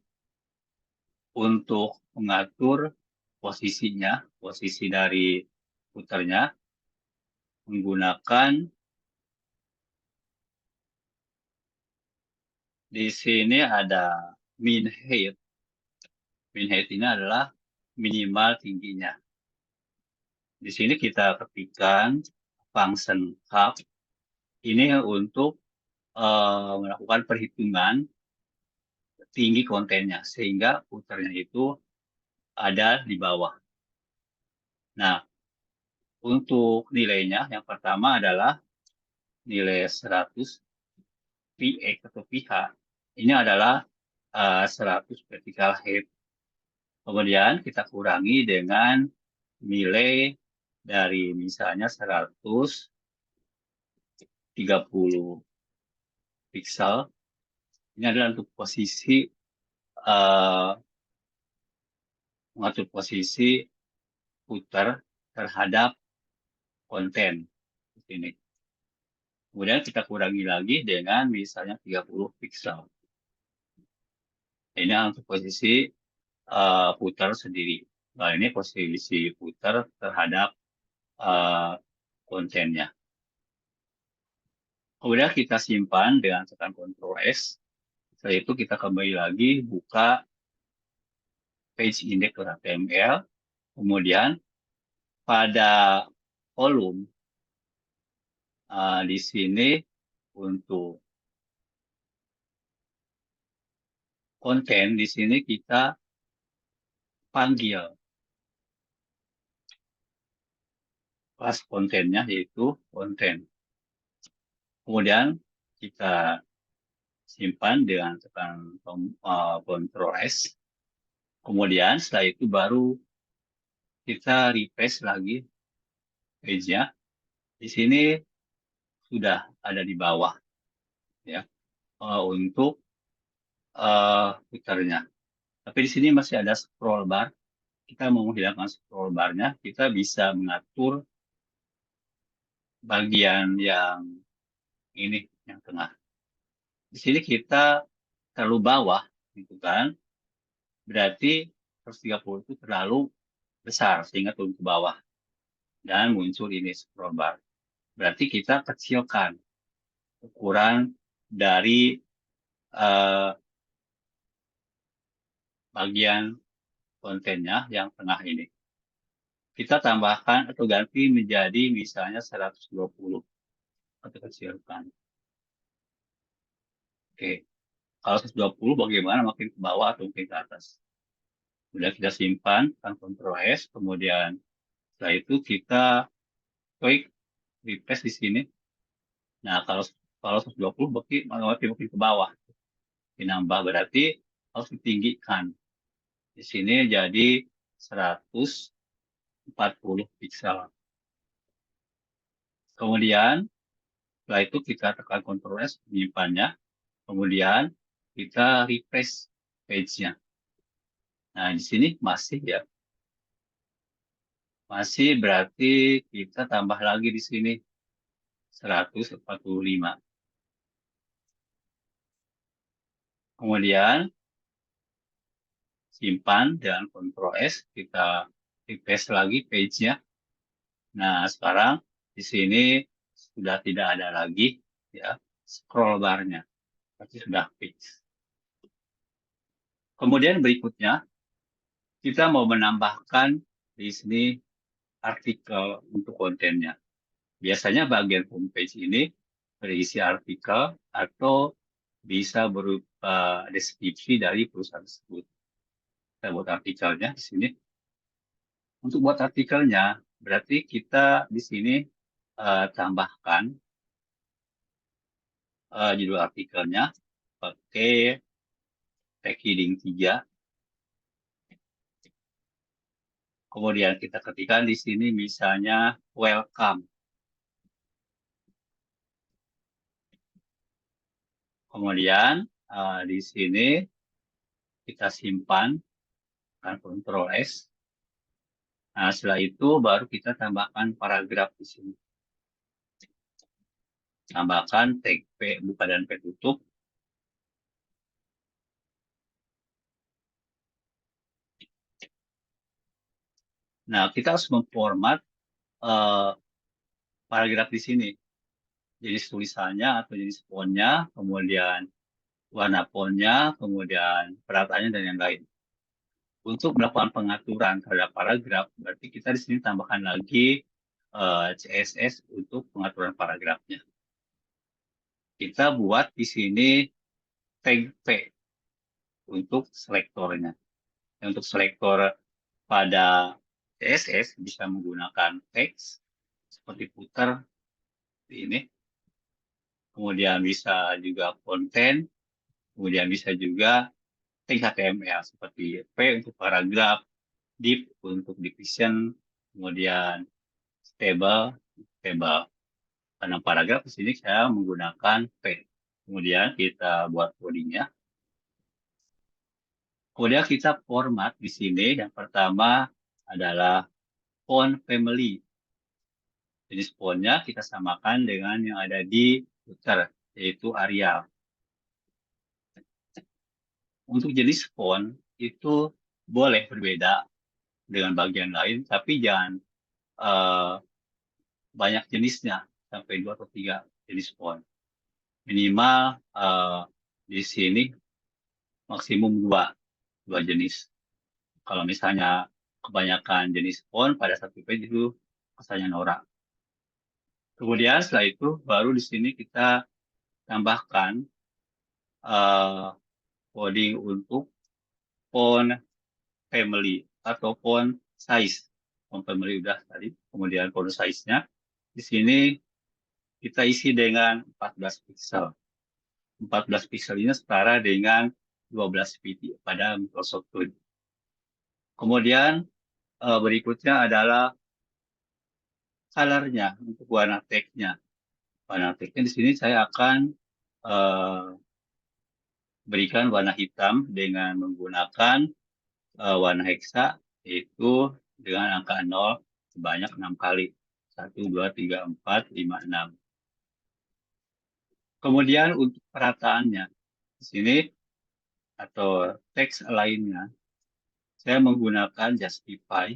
[SPEAKER 1] untuk mengatur posisinya, posisi dari puternya menggunakan di sini ada min height. Min height ini adalah minimal tingginya. Di sini kita ketikkan function hub ini untuk melakukan perhitungan tinggi kontennya sehingga puternya itu ada di bawah. Nah, untuk nilainya yang pertama adalah nilai 100 px atau pH. Ini adalah 100 vertical height. Kemudian kita kurangi dengan nilai dari misalnya 130 pixel. Ini adalah untuk posisi mengatur posisi putar terhadap konten ini. Kemudian kita kurangi lagi dengan misalnya 30 pixel. Ini untuk posisi putar sendiri. Nah, ini posisi putar terhadap kontennya. Kemudian kita simpan dengan tekan Ctrl S. Setelah itu kita kembali lagi buka page index.html. Kemudian pada kolom di sini untuk konten di sini kita panggil kelas kontennya yaitu konten. Kemudian kita simpan dengan tekan Ctrl S. Kemudian setelah itu baru kita refresh lagi page-nya. Di sini sudah ada di bawah ya untuk putarnya. Tapi di sini masih ada scroll bar. Kita mau menghilangkan scroll bar-nya, kita bisa mengatur bagian yang ini, yang tengah. Di sini kita terlalu bawah, gitu kan? Berarti 130 itu terlalu besar, sehingga turun ke bawah. Dan muncul ini scroll bar. Berarti kita kecilkan ukuran dari bagian kontennya yang tengah ini. Kita tambahkan atau ganti menjadi misalnya 120 atau kecilkan. Oke, kalau 120 bagaimana makin ke bawah atau makin ke atas? Kemudian kita simpan, tekan Ctrl S, kemudian setelah itu kita klik refresh di sini. Nah, kalau 120 makin ke bawah. Dinambah berarti harus ditinggikan. Di sini jadi 140 pixel. Kemudian setelah itu kita tekan Ctrl S menyimpannya. Kemudian kita refresh page-nya. Nah, di sini masih ya. Masih berarti kita tambah lagi di sini 145. Kemudian simpan dengan Ctrl S, kita refresh lagi page-nya. Nah, sekarang di sini sudah tidak ada lagi ya scroll bar-nya. Berarti sudah fix. Kemudian berikutnya, kita mau menambahkan di sini artikel untuk kontennya. Biasanya bagian homepage ini berisi artikel atau bisa berupa deskripsi dari perusahaan tersebut. Kita buat artikelnya di sini. Untuk buat artikelnya, berarti kita di sini tambahkan judul artikelnya pakai tag heading 3. Kemudian kita ketikkan di sini misalnya welcome. Kemudian di sini kita simpan, kan Ctrl S. Nah, setelah itu baru kita tambahkan paragraf di sini. Tambahkan tag P buka dan P tutup. Nah, kita harus memformat paragraf di sini. Jenis tulisannya atau jenis fontnya, kemudian warna fontnya, kemudian perataannya, dan yang lain. Untuk melakukan pengaturan terhadap paragraf, berarti kita di sini tambahkan lagi CSS untuk pengaturan paragrafnya. Kita buat di sini tag P untuk selektornya. Untuk selektor pada CSS bisa menggunakan teks seperti footer ini. Kemudian bisa juga konten, kemudian bisa juga teks HTML seperti P untuk paragraf, div untuk division, kemudian table. Karena paragraf di sini saya menggunakan P. Kemudian kita buat codingnya. Kemudian kita format di sini. Yang pertama adalah font family. Jenis fontnya kita samakan dengan yang ada di footer, yaitu Arial. Untuk jenis font itu boleh berbeda dengan bagian lain, tapi jangan banyak jenisnya, sampai 2 atau 3 jenis font. Minimal di sini maksimum 2 jenis. Kalau misalnya kebanyakan jenis font pada satu page itu kesannya norak. Kemudian setelah itu baru di sini kita tambahkan coding untuk font family atau font size. Font family udah tadi. Kemudian font size-nya di sini kita isi dengan 14 pixel. 14 pixel ini setara dengan 12 pt pada Microsoft Word. Kemudian berikutnya adalah color-nya untuk warna tag-nya. Warna tag-nya di sini saya akan berikan warna hitam dengan menggunakan warna heksa, yaitu dengan angka 0 sebanyak 6 kali. 1, 2, 3, 4, 5, 6. Kemudian untuk perataannya, di sini atau teks lainnya, saya menggunakan Justify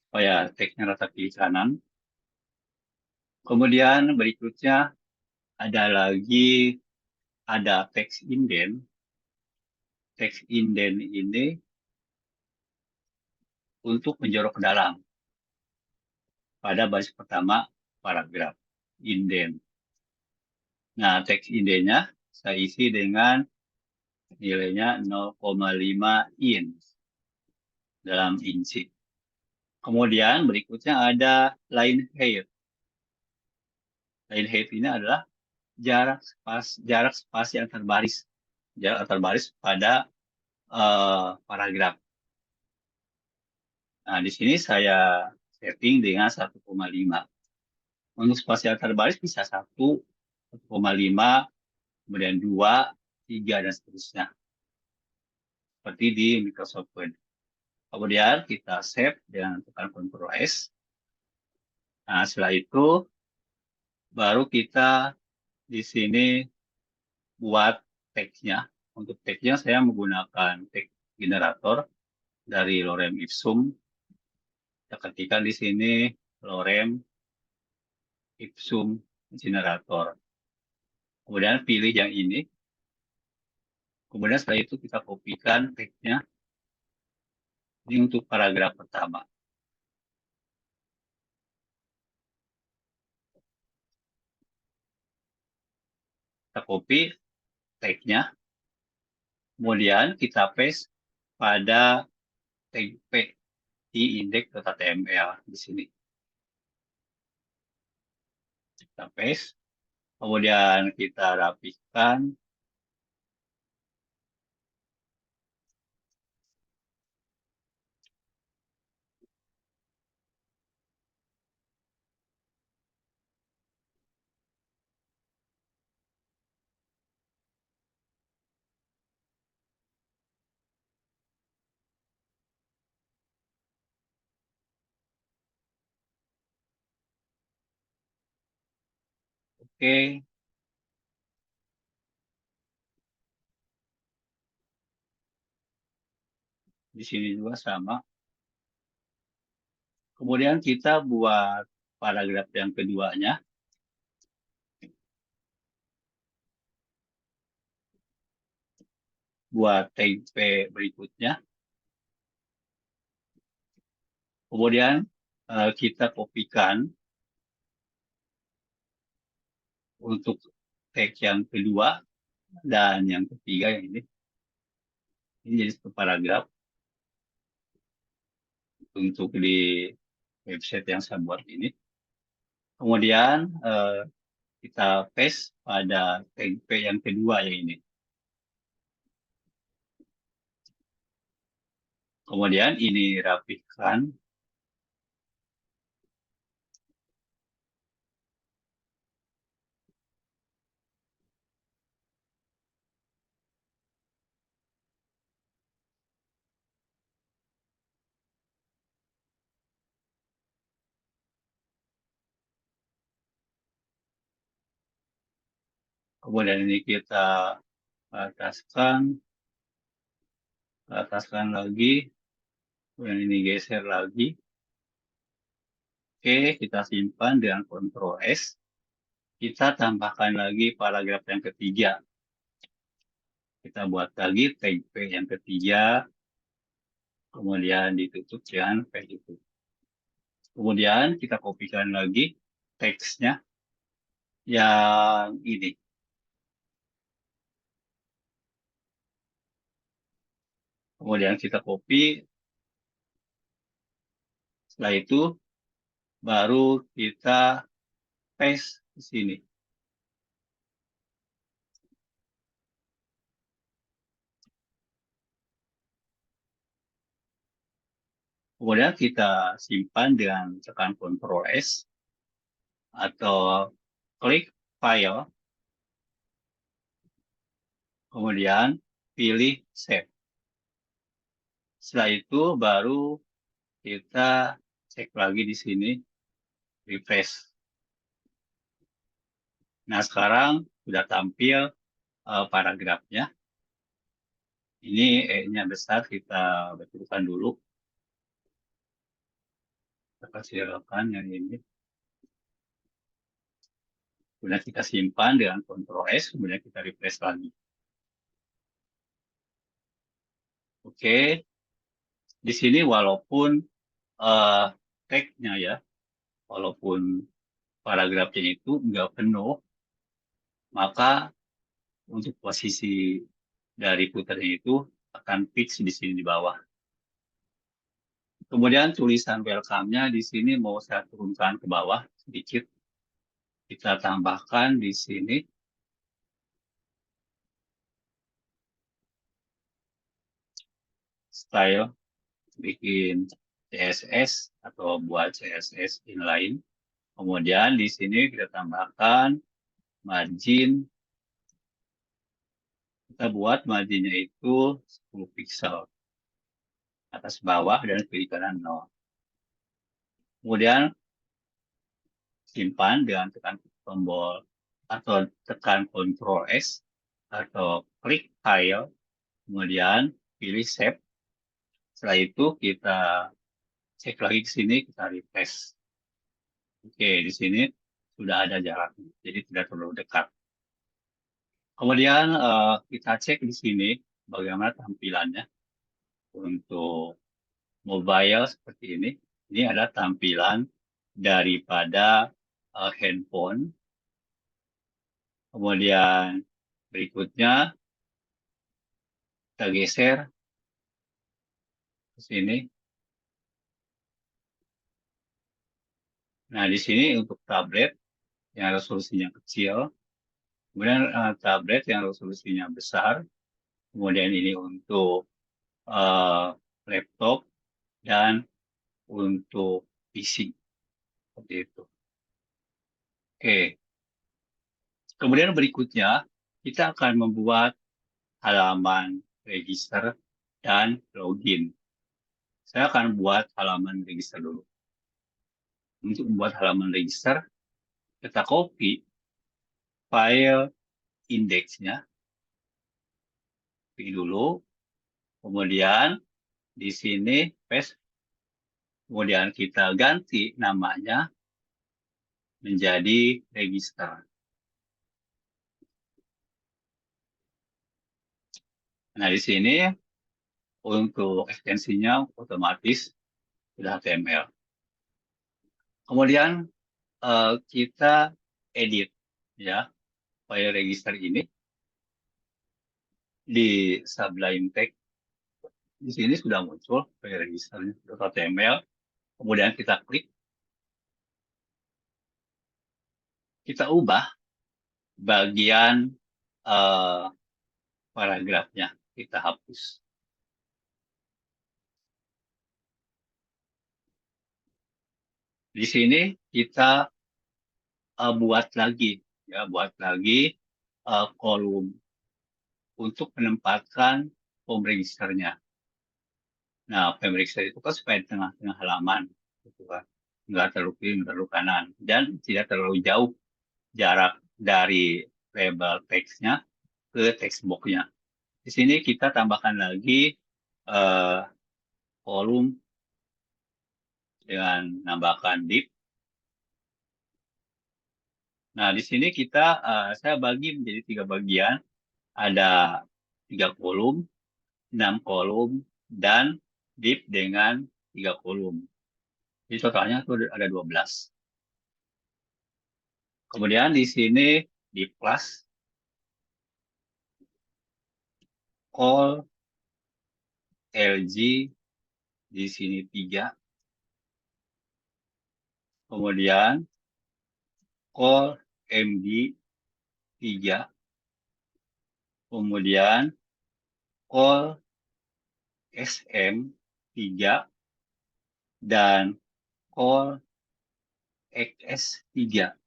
[SPEAKER 1] supaya teksnya rata kiri kanan. Kemudian berikutnya ada teks indent. Teks indent ini untuk menjorok ke dalam pada baris pertama paragraf indent. Nah, teks indentnya saya isi dengan nilainya 0,5 inch dalam inci. Kemudian berikutnya ada line height. Line height ini adalah jarak spasi antar baris. Jarak antar baris pada paragraf. Nah, di sini saya setting dengan 1,5. Untuk spasi antar baris bisa 1,5, kemudian 2, 3, dan seterusnya. Seperti di Microsoft Word. Kemudian kita save dengan tekan Ctrl S. Nah, setelah itu baru kita di sini buat teksnya. Untuk teksnya saya menggunakan teks generator dari Lorem Ipsum. Kita ketikkan di sini Lorem Ipsum generator. Kemudian pilih yang ini. Kemudian setelah itu kita kopikan teksnya. Ini untuk paragraf pertama. Kita copy teksnya, kemudian kita paste pada tag P di index.html di sini. Kita paste, kemudian kita rapihkan. Oke, di sini juga sama. Kemudian kita buat paragraf yang keduanya. Buat tag P berikutnya. Kemudian kita kopikan untuk tag yang kedua dan yang ketiga yang ini. Ini jadi satu paragraf untuk di website yang saya buat ini. Kemudian kita paste pada tag P yang kedua yang ini. Kemudian ini rapihkan. Kemudian ini kita ataskan lagi. Kemudian ini geser lagi. Oke, kita simpan dengan Ctrl S. Kita tambahkan lagi paragraf yang ketiga. Kita buat lagi tag P yang ketiga, kemudian ditutup dengan P itu. Kemudian kita kopikan lagi teksnya yang ini. Kemudian kita copy. Setelah itu baru kita paste di sini. Kemudian kita simpan dengan tekan Ctrl S atau klik file, kemudian pilih save. Setelah itu baru kita cek lagi di sini, refresh. Nah, sekarang sudah tampil paragrafnya. Ini E-nya besar, kita betulkan dulu. Kita kecilkan yang ini. Kemudian kita simpan dengan Ctrl S, kemudian kita refresh lagi. Oke, di sini walaupun tag-nya ya, walaupun paragrafnya itu nggak penuh, maka untuk posisi dari footernya itu akan fix di sini di bawah. Kemudian tulisan welcome-nya di sini mau saya turunkan ke bawah sedikit. Kita tambahkan di sini style, bikin CSS atau buat CSS inline. Kemudian di sini kita tambahkan margin. Kita buat marginnya itu 10 pixel. Atas bawah dan kiri kanan 0. Kemudian simpan dengan tekan tombol atau tekan Ctrl S atau klik file, kemudian pilih save. Setelah itu kita cek lagi ke sini, kita refresh. Oke, di sini sudah ada jaraknya, jadi tidak terlalu dekat. Kemudian kita cek di sini bagaimana tampilannya untuk mobile seperti ini. Ini ada tampilan daripada handphone. Kemudian berikutnya kita geser ke sini. Nah, di sini untuk tablet yang resolusinya kecil, kemudian tablet yang resolusinya besar, kemudian ini untuk eh, laptop dan untuk PC seperti itu. Oke, kemudian berikutnya kita akan membuat halaman register dan login. Saya akan buat halaman register dulu. Untuk membuat halaman register, kita copy file indeksnya, copy dulu, kemudian di sini paste, kemudian kita ganti namanya menjadi register. Nah, di sini untuk ekstensinya otomatis sudah HTML. Kemudian kita edit ya file register ini di Sublime Text. Di sini sudah muncul file registernya HTML. Kemudian kita klik, kita ubah bagian eh, paragrafnya, kita hapus. Di sini kita buat lagi kolom untuk menempatkan form registernya. Nah, form register itu kan supaya di tengah-tengah halaman, gitu kan. Nggak terlalu kiri, nggak terlalu kanan, dan tidak terlalu jauh jarak dari label teksnya ke text box-nya. Di sini kita tambahkan lagi eh, kolom dengan nambahkan div. Nah, di sini saya bagi menjadi 3 bagian. Ada 3 kolom, 6 kolom, dan div dengan 3 kolom. Jadi totalnya itu ada 12. Kemudian di sini di plus, call LG di sini 3. Kemudian call MD 3. Kemudian call SM 3. Dan call XS 3.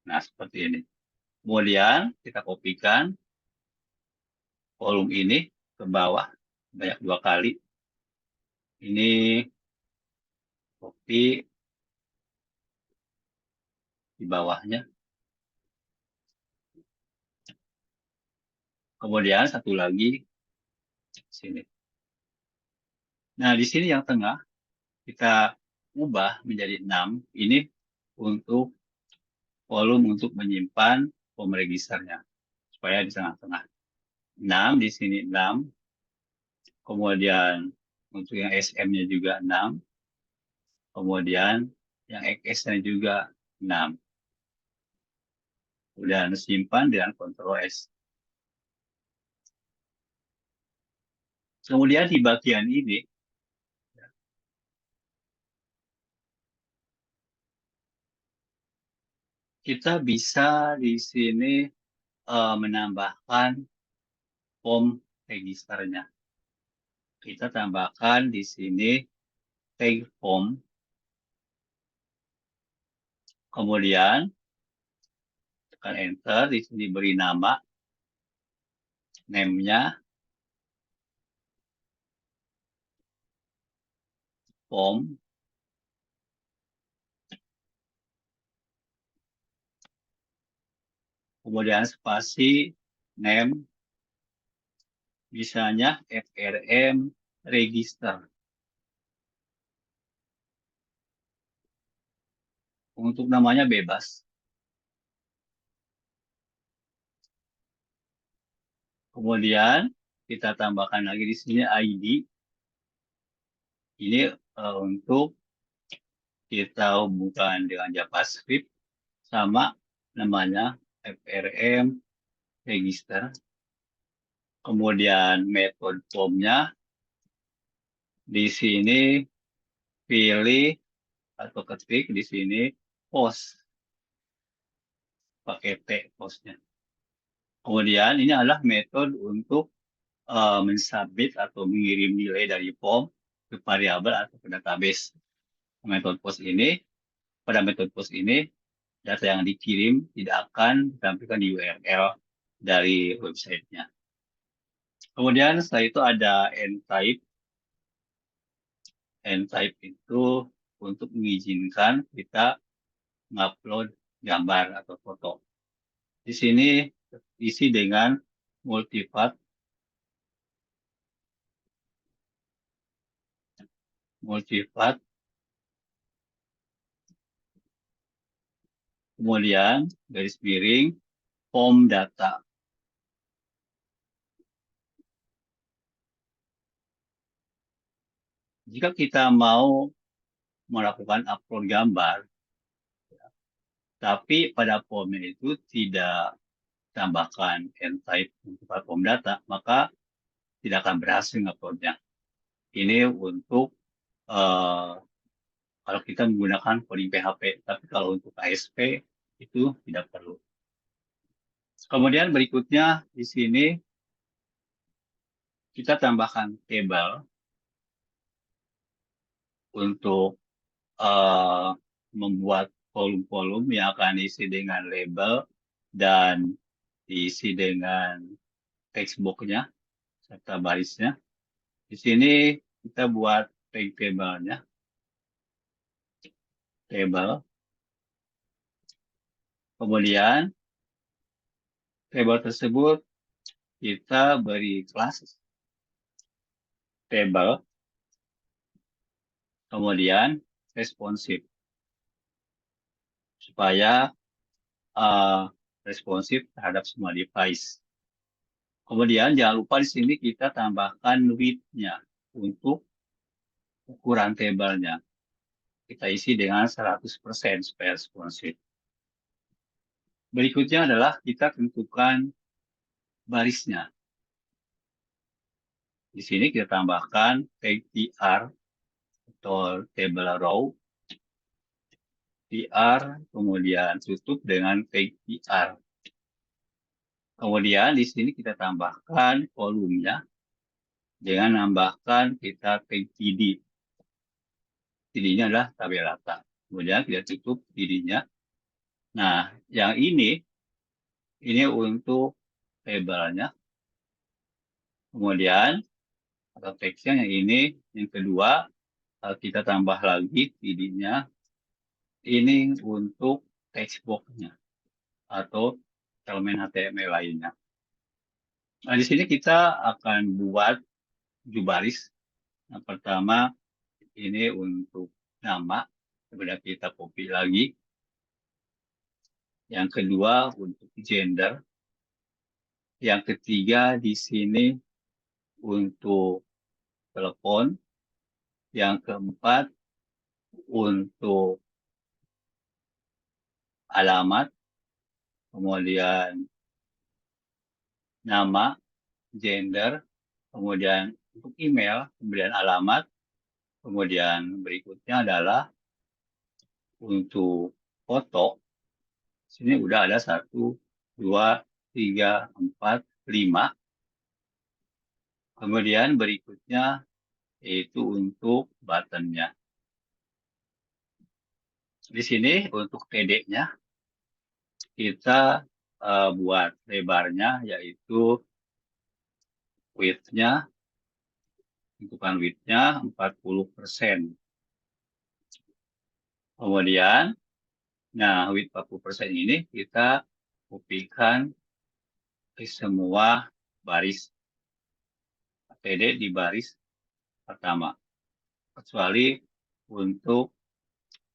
[SPEAKER 1] Nah, seperti ini. Kemudian kita kopikan kolom ini ke bawah banyak 2 kali. Ini copy di bawahnya. Kemudian satu lagi sini. Nah, di sini yang tengah kita ubah menjadi 6. Ini untuk kolom untuk menyimpan form registernya supaya di tengah-tengah. 6 di sini 6. Kemudian untuk yang SM-nya juga 6. Kemudian yang XS-nya juga 6. Kemudian simpan dengan Ctrl S. Kemudian di bagian ini kita bisa di sini menambahkan form registernya. Kita tambahkan di sini tag form. Kemudian tekan enter, di sini beri nama, name-nya, form, kemudian spasi, name, misalnya FRM register. Untuk namanya bebas. Kemudian kita tambahkan lagi di sini ID. Ini untuk kita hubungkan dengan JavaScript sama namanya FRM register. Kemudian metode formnya di sini pilih atau ketik di sini post pakai T postnya. Kemudian ini adalah metode untuk mensubmit atau mengirim nilai dari form ke variabel atau ke database. Pada metode post ini data yang dikirim tidak akan ditampilkan di URL dari websitenya. Kemudian setelah itu ada end type. End type itu untuk mengizinkan kita mengupload gambar atau foto. Di sini isi dengan multipath. Kemudian garis miring form data. Jika kita mau melakukan upload gambar, tapi pada formnya itu tidak tambahkan end type untuk form data, maka tidak akan berhasil uploadnya. Ini untuk kalau kita menggunakan coding PHP, tapi kalau untuk ASP itu tidak perlu. Kemudian berikutnya di sini kita tambahkan table untuk membuat kolom-kolom yang akan diisi dengan label dan diisi dengan text box-nya serta barisnya. Di sini kita buat table-nya. Kemudian table tersebut kita beri kelas table, kemudian responsif supaya responsif terhadap semua device. Kemudian jangan lupa di sini kita tambahkan width-nya untuk ukuran tabelnya. Kita isi dengan 100% supaya responsif. Berikutnya adalah kita tentukan barisnya. Di sini kita tambahkan tag tr atau table row, tr, kemudian tutup dengan tag tr. Kemudian di sini kita tambahkan kolomnya dengan menambahkan kita tag td. TD-nya adalah tabel data. Kemudian kita tutup TD-nya. Nah, yang ini untuk tabelnya. Kemudian atau teksnya yang ini, yang kedua kita tambah lagi TD-nya. Ini untuk text box-nya atau elemen HTML lainnya. Nah, di sini kita akan buat 7 baris. Yang pertama ini untuk nama, kemudian kita copy lagi. Yang kedua untuk gender. Yang ketiga di sini untuk telepon. Yang keempat untuk alamat. Kemudian nama, gender, kemudian untuk email, kemudian alamat. Kemudian berikutnya adalah untuk foto. Sini udah ada 1, 2, 3, 4, 5. Kemudian berikutnya itu untuk buttonnya. Di sini untuk TD-nya kita buat lebarnya yaitu width-nya, tentukan width-nya 40%. Kemudian, nah width 40% ini kita kopikan ke semua baris TD di baris pertama. Kecuali untuk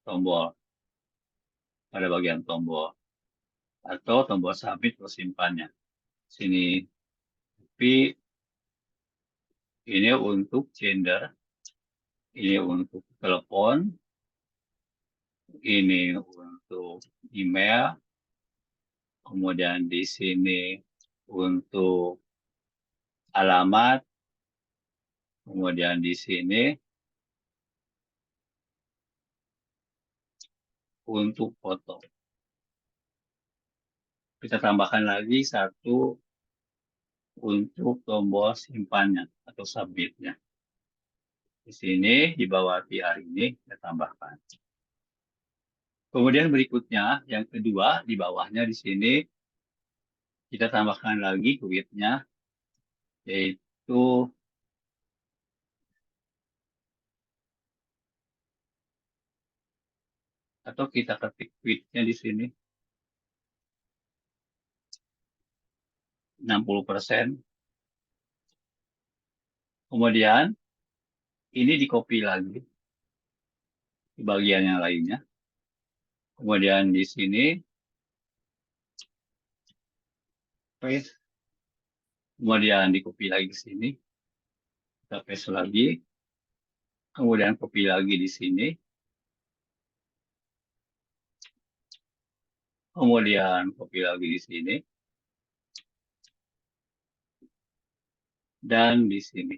[SPEAKER 1] tombol, pada bagian tombol. Atau tombol submit atau simpannya. Sini Tapi ini untuk gender, ini untuk telepon, ini untuk email, kemudian di sini untuk alamat, kemudian di sini untuk foto. Kita tambahkan lagi satu untuk tombol simpannya atau submitnya. Di sini di bawah PR ini kita tambahkan. Kemudian berikutnya, yang kedua di bawahnya di sini kita tambahkan lagi width-nya, yaitu atau kita ketik width-nya di sini 60%. Kemudian ini di copy lagi di bagian yang lainnya. Kemudian di sini paste. Kemudian di copy lagi ke sini. Kita paste lagi. Kemudian copy lagi di sini. Kemudian copy lagi di sini. Dan di sini.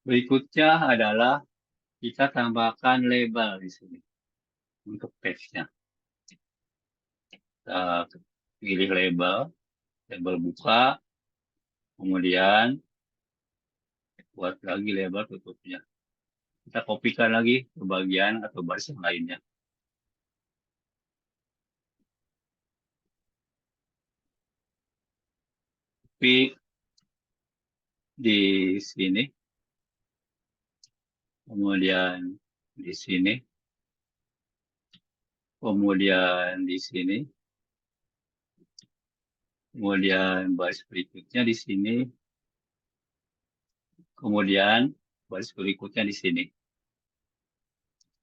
[SPEAKER 1] Berikutnya adalah kita tambahkan label di sini untuk teksnya. Kita pilih label, label buka, kemudian buat lagi label tutupnya. Kita kopikan lagi ke bagian atau baris yang lainnya. Tapi di sini, kemudian di sini, kemudian di sini, kemudian baris berikutnya di sini, kemudian baris berikutnya di sini.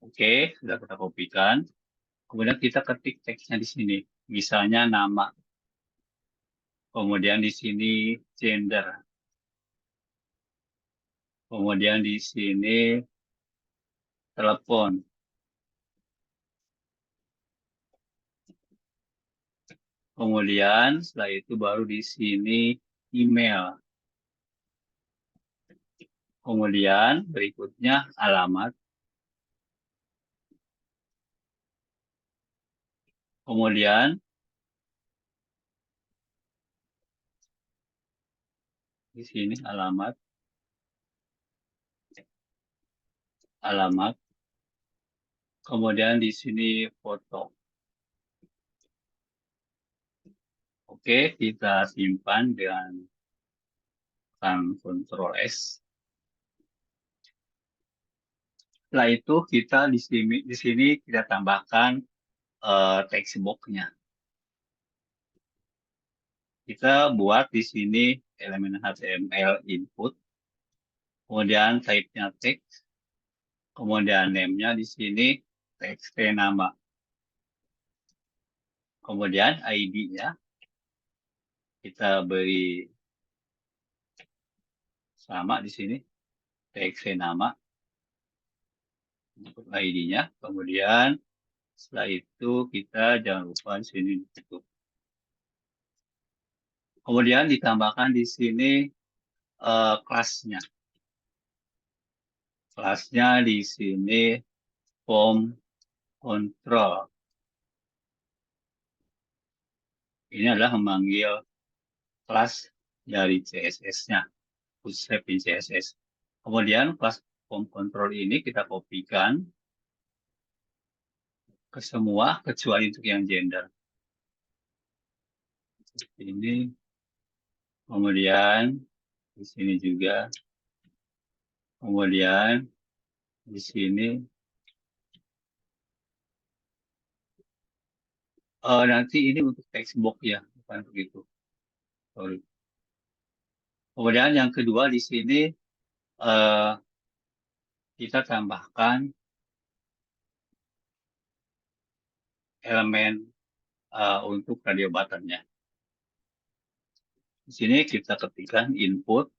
[SPEAKER 1] Oke, sudah kita kopikan. Kemudian kita ketik teksnya di sini. Misalnya nama. Kemudian di sini gender. Kemudian di sini telepon. Kemudian setelah itu baru di sini email. Kemudian berikutnya alamat. Kemudian di sini alamat. Alamat. Kemudian di sini foto. Oke, kita simpan dengan Ctrl S. Setelah itu kita di sini kita tambahkan text box-nya. Kita buat di sini elemen HTML input, kemudian type-nya text, kemudian name-nya di sini text nama, kemudian ID-nya kita beri sama di sini text nama untuk ID-nya, kemudian setelah itu kita jangan lupa di sini tutup. Kemudian ditambahkan di sini kelasnya. Kelasnya di sini form control. Ini adalah memanggil kelas dari CSS-nya, Bootstrap in CSS. Kemudian kelas form control ini kita kopikan ke semua kecuali untuk yang gender. Ini, kemudian di sini juga, kemudian di sini. Nanti ini untuk text box ya, bukan begitu. Sorry. Kemudian yang kedua di sini kita tambahkan elemen untuk radio button-nya. Di sini kita ketikkan input,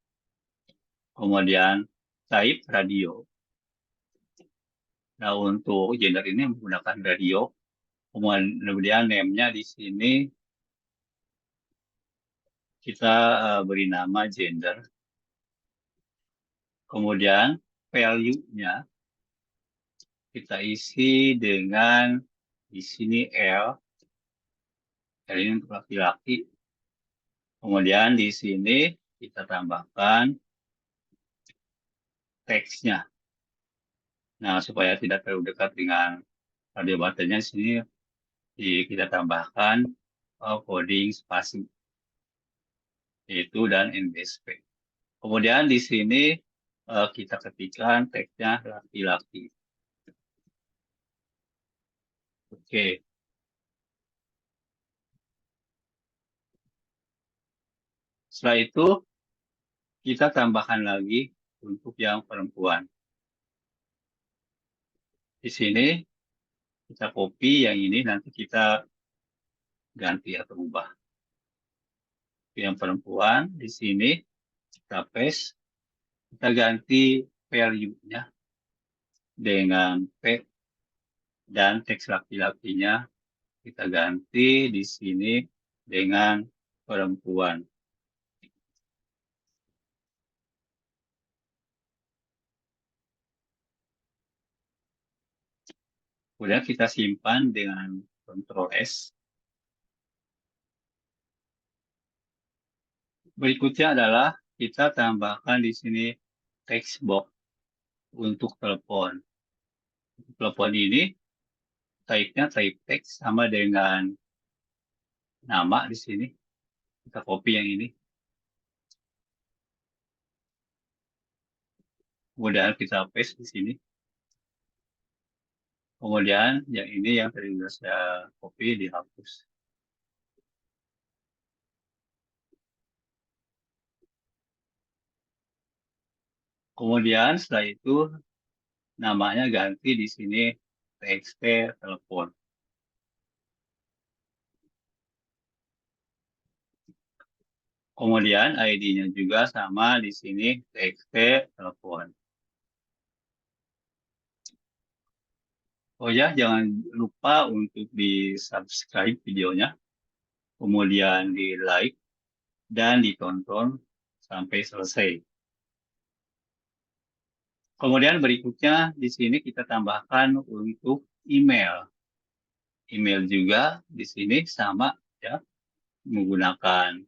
[SPEAKER 1] kemudian type radio. Nah, untuk gender ini menggunakan radio. Kemudian name-nya di sini kita beri nama gender. Kemudian value-nya kita isi dengan di sini L. L ini untuk laki-laki. Kemudian di sini kita tambahkan teksnya. Nah, supaya tidak terlalu dekat dengan radio buttonnya, di sini kita tambahkan coding spasi, yaitu dan NBSP. Kemudian di sini kita ketikkan teksnya laki-laki. Oke. Setelah itu, kita tambahkan lagi untuk yang perempuan. Di sini kita copy yang ini, nanti kita ganti atau ubah. Yang perempuan di sini kita paste, kita ganti value-nya dengan P, dan teks laki-lakinya kita ganti di sini dengan perempuan. Kemudian kita simpan dengan Ctrl S. Berikutnya adalah kita tambahkan di sini text box untuk telepon. Untuk telepon ini type-nya type text sama dengan nama di sini. Kita copy yang ini. Kemudian kita paste di sini. Kemudian yang ini yang tadi sudah saya copy dihapus. Kemudian setelah itu namanya ganti di sini txt telepon. Kemudian ID-nya juga sama di sini txt telepon. Oh ya, jangan lupa untuk di subscribe videonya, kemudian di like dan ditonton sampai selesai. Kemudian berikutnya di sini kita tambahkan untuk email. Email juga di sini sama ya, menggunakan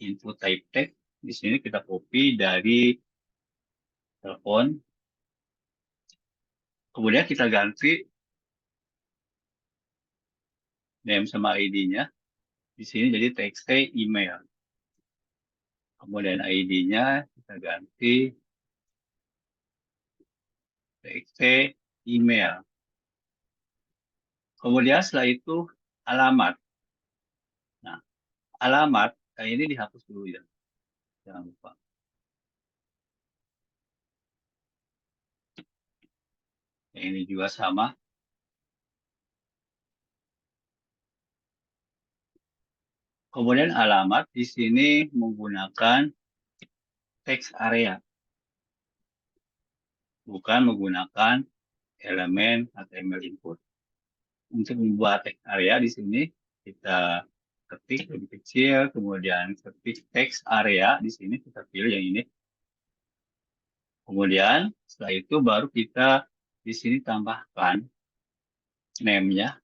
[SPEAKER 1] input type text. Di sini kita copy dari telepon. Kemudian kita ganti name sama ID-nya. Di sini jadi txt email. Kemudian ID-nya kita ganti txt email. Kemudian setelah itu alamat. Nah, alamat ini dihapus dulu ya. Jangan lupa. Yang ini juga sama. Kemudian alamat di sini menggunakan text area. Bukan menggunakan elemen HTML input. Untuk membuat text area di sini kita ketik lebih kecil, kemudian ketik text area di sini kita pilih yang ini. Kemudian setelah itu baru kita di sini tambahkan name-nya.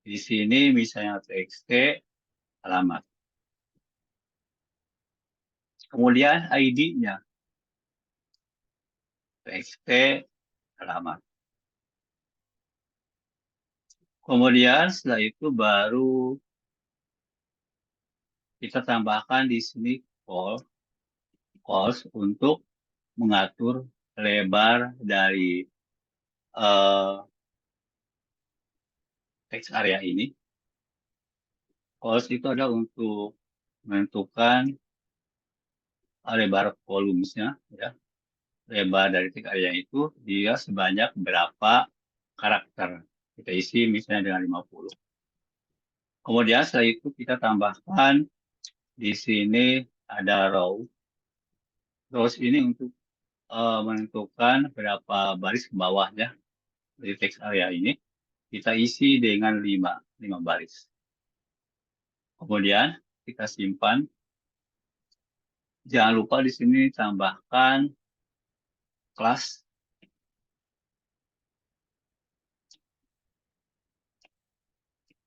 [SPEAKER 1] Di sini misalnya txt alamat. Kemudian ID-nya txt alamat. Kemudian setelah itu baru kita tambahkan di sini calls untuk mengatur lebar dari text area ini. Calls itu ada untuk menentukan lebar volumenya, ya. Lebar dari text area itu dia sebanyak berapa karakter. Kita isi misalnya dengan 50. Kemudian setelah itu kita tambahkan Di sini ada row. Rows ini untuk menentukan berapa baris ke bawahnya dari text area ini. Kita isi dengan 5 baris. Kemudian kita simpan. Jangan lupa di sini tambahkan kelas.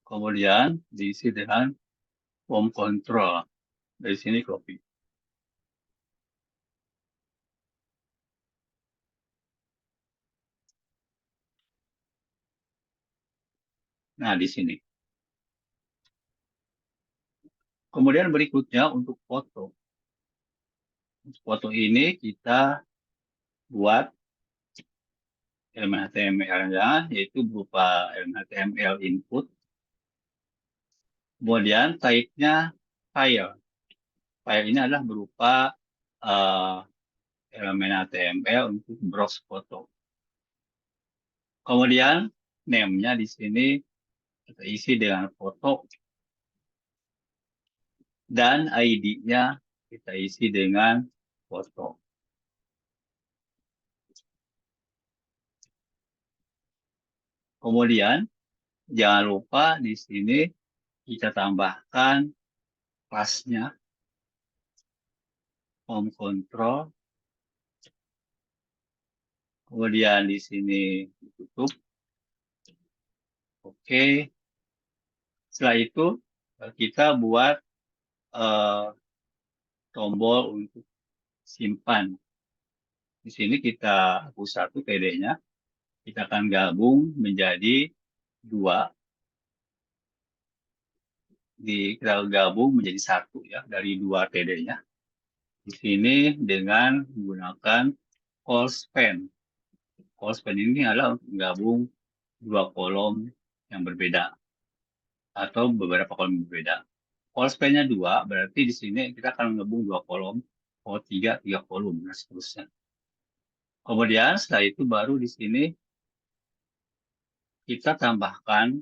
[SPEAKER 1] Kemudian diisi dengan form control. Dari sini copy. Nah, di sini. Kemudian berikutnya untuk foto. Untuk foto ini kita buat elemen HTML-nya, yaitu berupa elemen HTML input. Kemudian type-nya file. File ini adalah berupa uh, elemen HTML untuk browse foto. Kemudian name-nya di sini kita isi dengan foto dan ID-nya kita isi dengan foto. Kemudian jangan lupa di sini kita tambahkan kelasnya, home control. Kemudian di sini ditutup. Oke. Setelah itu kita buat tombol untuk simpan. Di sini kita hapus satu TD-nya. Kita akan gabung menjadi 2. Kita gabung menjadi 1 ya dari 2 TD-nya. Di sini dengan menggunakan call span. Call span ini adalah untuk menggabung 2 kolom yang berbeda atau beberapa kolom berbeda. Call span-nya 2, berarti di sini kita akan menggabung 2 kolom, kalau 3 kolom, dan seterusnya. Kemudian setelah itu baru di sini kita tambahkan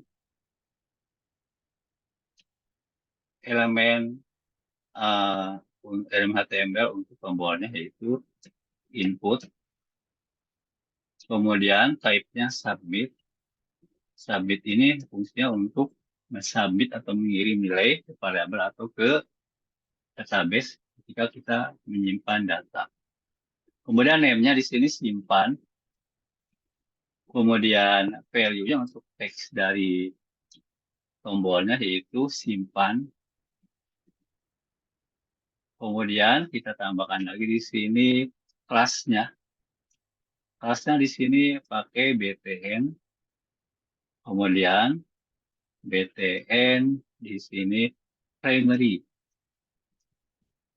[SPEAKER 1] elemen elemen HTML untuk tombolnya, yaitu input. Kemudian type-nya submit. Submit ini fungsinya untuk mensubmit atau mengirim nilai ke variabel atau ke database ketika kita menyimpan data. Kemudian name-nya di sini simpan. Kemudian value-nya untuk teks dari tombolnya yaitu simpan. Kemudian kita tambahkan lagi di sini kelasnya. Kelasnya di sini pakai btn. Kemudian btn di sini primary.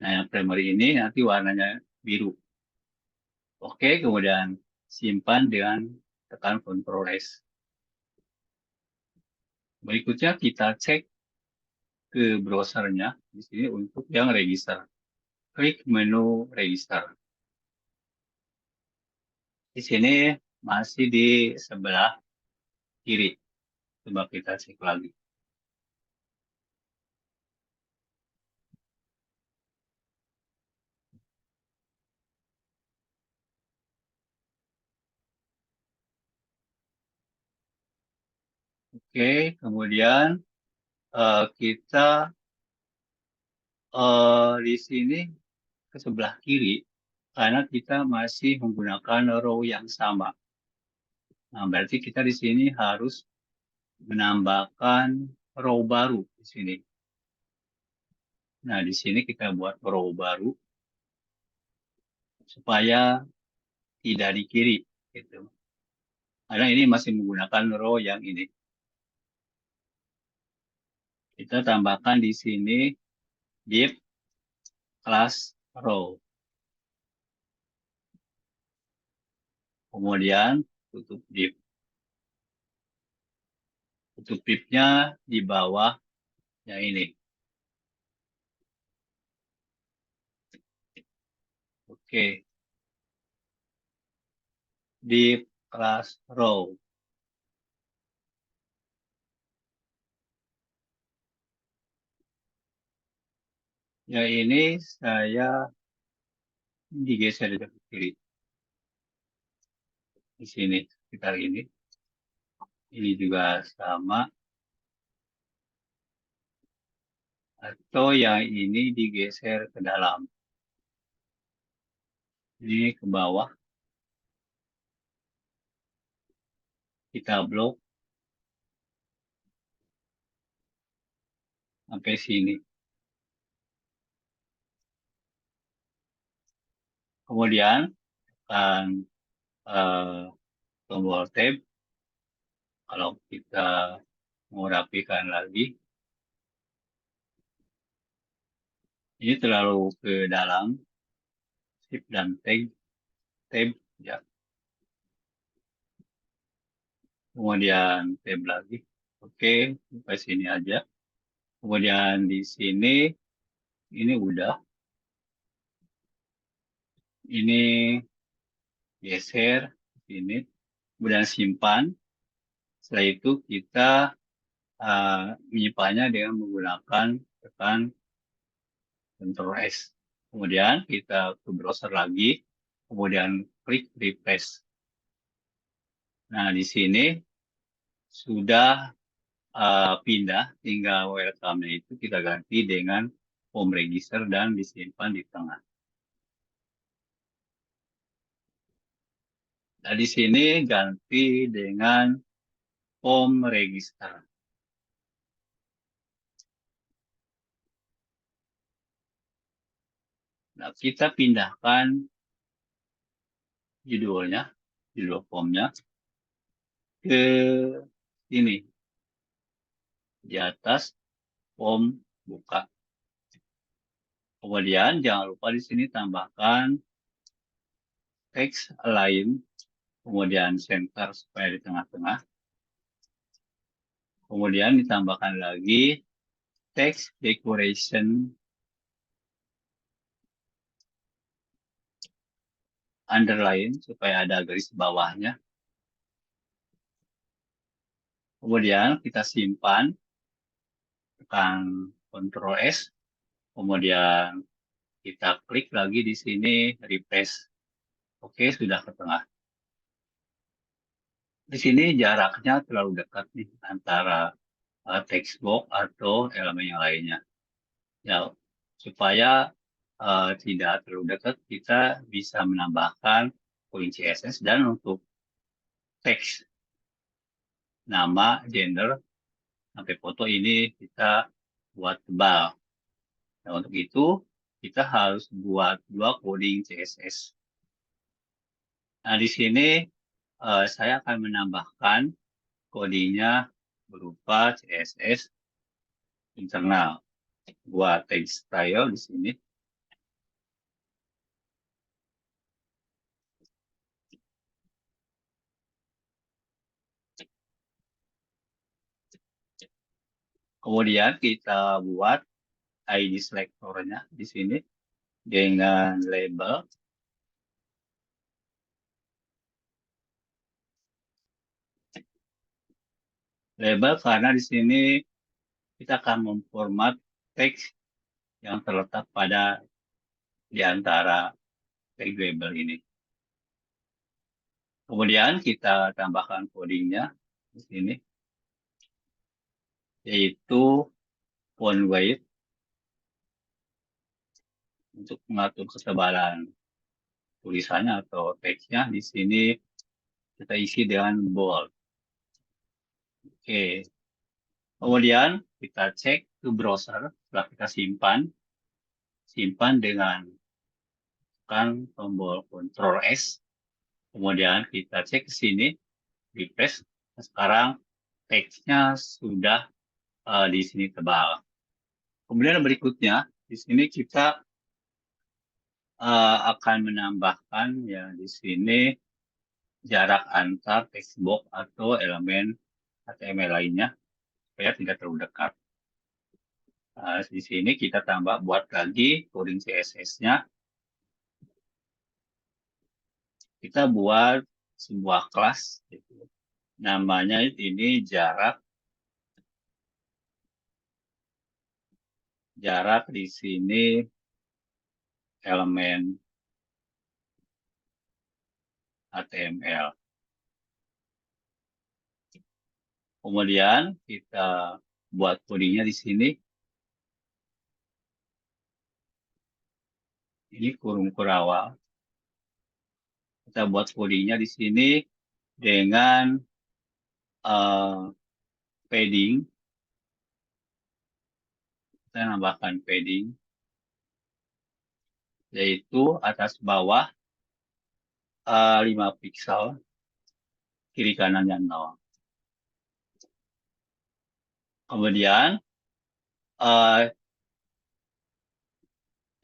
[SPEAKER 1] Nah, yang primary ini nanti warnanya biru. Oke, kemudian simpan dengan tekan Ctrl S. Berikutnya kita cek ke browsernya di sini untuk yang register. Klik menu register. Di sini masih di sebelah kiri. Coba kita cek lagi. Oke, kemudian kita di sini ke sebelah kiri karena kita masih menggunakan row yang sama. Nah, berarti kita di sini harus menambahkan row baru di sini. Nah, di sini kita buat row baru supaya tidak di kiri gitu. Karena ini masih menggunakan row yang ini. Kita tambahkan di sini div class row. Kemudian tutup div. Tutup divnya di bawah yang ini. Oke. Div class row. Ya ini saya digeser ke kiri. Di sini, sekitar ini. Ini juga sama. Atau yang ini digeser ke dalam. Ini ke bawah. Kita blok sampai sini. Kemudian akan tombol tab. Kalau kita mau rapikan lagi, ini terlalu ke dalam, shift dan tab, ya. Kemudian tab lagi, oke, sampai sini aja. Kemudian di sini, ini udah, ini geser, ini, kemudian simpan. Setelah itu kita menyimpannya dengan menggunakan tekan Ctrl S. Kemudian kita ke browser lagi, kemudian klik refresh. Nah, di sini sudah pindah, tinggal welcome-nya itu kita ganti dengan home register dan disimpan di tengah. Nah, di sini ganti dengan home register. Nah, kita pindahkan judulnya, judul formnya ke sini. Di atas form buka. Kemudian jangan lupa di sini tambahkan text align, kemudian center supaya di tengah-tengah. Kemudian ditambahkan lagi text decoration underline supaya ada garis bawahnya. Kemudian kita simpan, tekan Ctrl S, kemudian kita klik lagi di sini, refresh. Oke, sudah ke tengah. Di sini jaraknya terlalu dekat nih antara text box atau elemen yang lainnya. Ya, supaya tidak terlalu dekat, kita bisa menambahkan poin CSS dan untuk teks nama, gender, sampai foto ini kita buat tebal. Nah, untuk itu kita harus buat dua coding CSS. Nah, di sini saya akan menambahkan codingnya berupa CSS internal. Buat text style di sini. Kemudian kita buat ID selectornya di sini dengan label. Label karena di sini kita akan memformat teks yang terletak pada di antara tag label ini. Kemudian kita tambahkan codingnya di sini, yaitu font weight untuk mengatur ketebalan tulisannya atau teksnya. Di sini kita isi dengan bold. Oke. Kemudian kita cek ke browser setelah kita simpan dengan tekan tombol Ctrl S. Kemudian kita cek ke sini, refresh. Sekarang teksnya sudah di sini tebal. Kemudian berikutnya, di sini kita akan menambahkan ya di sini jarak antar text box atau elemen HTML lainnya supaya tidak terlalu dekat. Di sini kita tambah buat lagi coding CSS-nya. Kita buat sebuah kelas, gitu. Namanya ini jarak jarak di sini elemen HTML. Kemudian kita buat codingnya di sini. Ini kurung kurawal. Kita buat codingnya di sini dengan padding. Kita nambahkan padding, yaitu atas bawah 5 pixel, kiri kanannya 0. Kemudian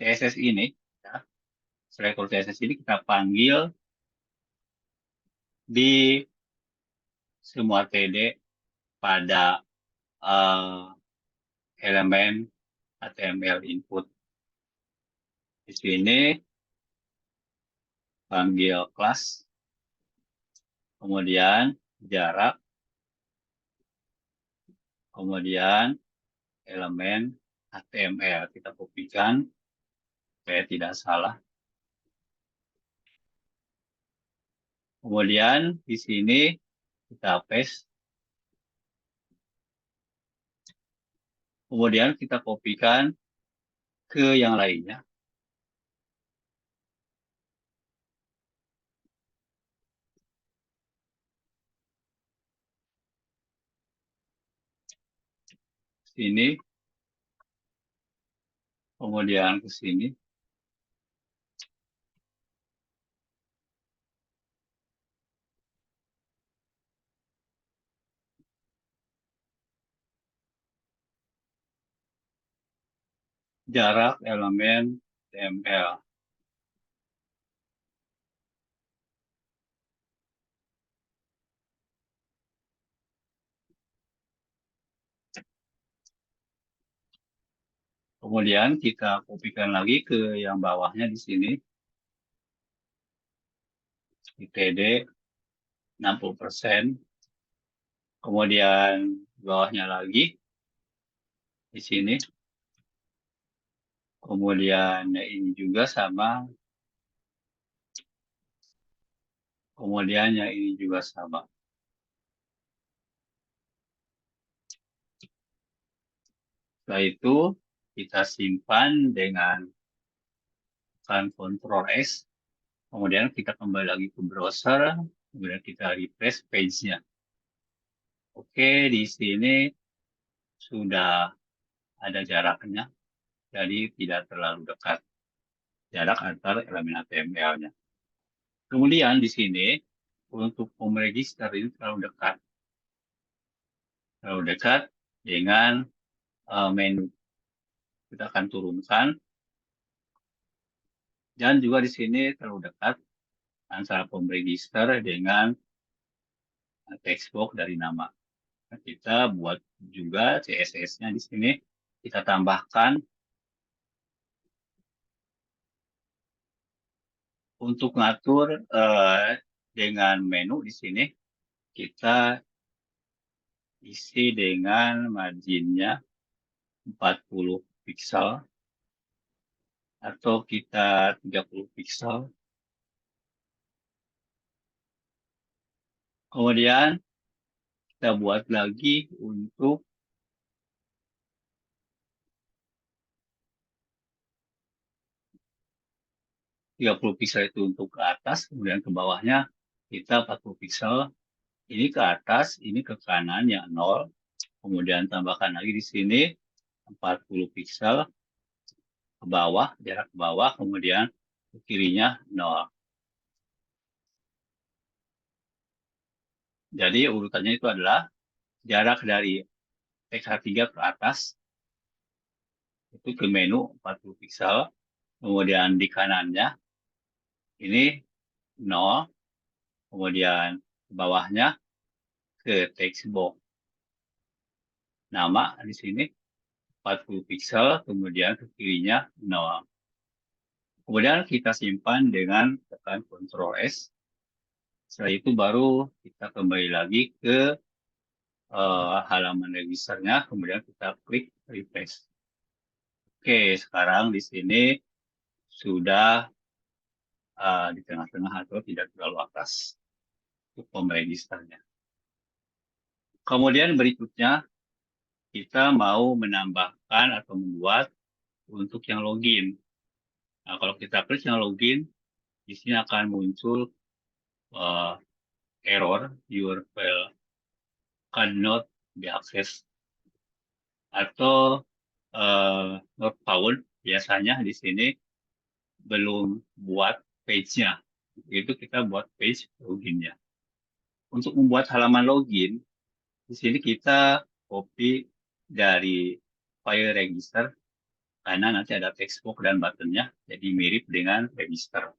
[SPEAKER 1] CSS ini, ya, selektor CSS ini kita panggil di semua TD pada elemen HTML input. Di sini panggil kelas, kemudian jarak, kemudian elemen HTML. Kita kopikan supaya tidak salah. Kemudian di sini kita paste. Kemudian kita kopikan ke yang lainnya. Sini. Kemudian ke sini. Jarak elemen HTML. Kemudian kita kopikan lagi ke yang bawahnya di sini. ITD 60%. Kemudian bawahnya lagi di sini. Kemudian ini juga sama. Kemudian yang ini juga sama. Setelah itu kita simpan dengan tekan Ctrl S. Kemudian kita kembali lagi ke browser. Kemudian kita refresh page-nya. Oke, di sini sudah ada jaraknya. Jadi tidak terlalu dekat jarak antar elemen HTML-nya. Kemudian di sini untuk home register ini terlalu dekat. Terlalu dekat dengan menu. Kita akan turunkan. Dan juga di sini terlalu dekat antara home register dengan text box dari nama. Kita buat juga CSS-nya di sini. Kita tambahkan untuk ngatur dengan menu di sini. Kita isi dengan marginnya 40 pixel atau kita 30 pixel. Kemudian kita buat lagi untuk 30 pixel itu untuk ke atas, kemudian ke bawahnya kita 40 pixel. Ini ke atas, ini ke kanan yang 0. Kemudian tambahkan lagi di sini 40 pixel ke bawah, jarak ke bawah, kemudian ke kirinya 0. Jadi urutannya itu adalah jarak dari TK3 ke atas, itu ke menu 40 pixel, kemudian di kanannya ini 0, kemudian ke bawahnya ke text box nama di sini 40 pixel, kemudian ke kirinya 0. Kemudian kita simpan dengan tekan Ctrl S. Setelah itu baru kita kembali lagi ke halaman registernya, kemudian kita klik refresh. Oke, sekarang di sini sudah di tengah-tengah atau tidak terlalu atas untuk form registernya. Kemudian berikutnya kita mau menambahkan atau membuat untuk yang login. Nah, kalau kita klik yang login, di sini akan muncul uh, error, your file cannot be accessed atau not found. Biasanya di sini belum buat page-nya. Itu kita buat page loginnya. Untuk membuat halaman login, di sini kita copy dari file register karena nanti ada textbox dan buttonnya, jadi mirip dengan register.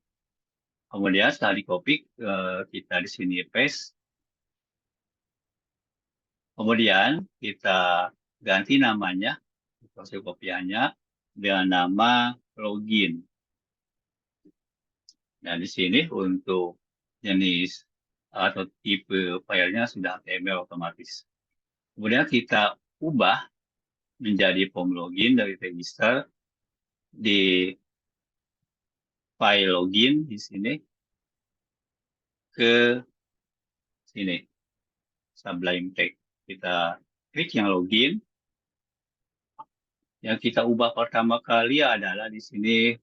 [SPEAKER 1] Kemudian setelah di copy, kita di sini paste. Kemudian kita ganti namanya, proses kopiannya dengan nama login. Nah, di sini untuk jenis atau tipe filenya sudah HTML otomatis. Kemudian kita ubah menjadi form login dari register di file login di sini ke sini, Sublime Text. Kita klik yang login. Yang kita ubah pertama kali adalah di sini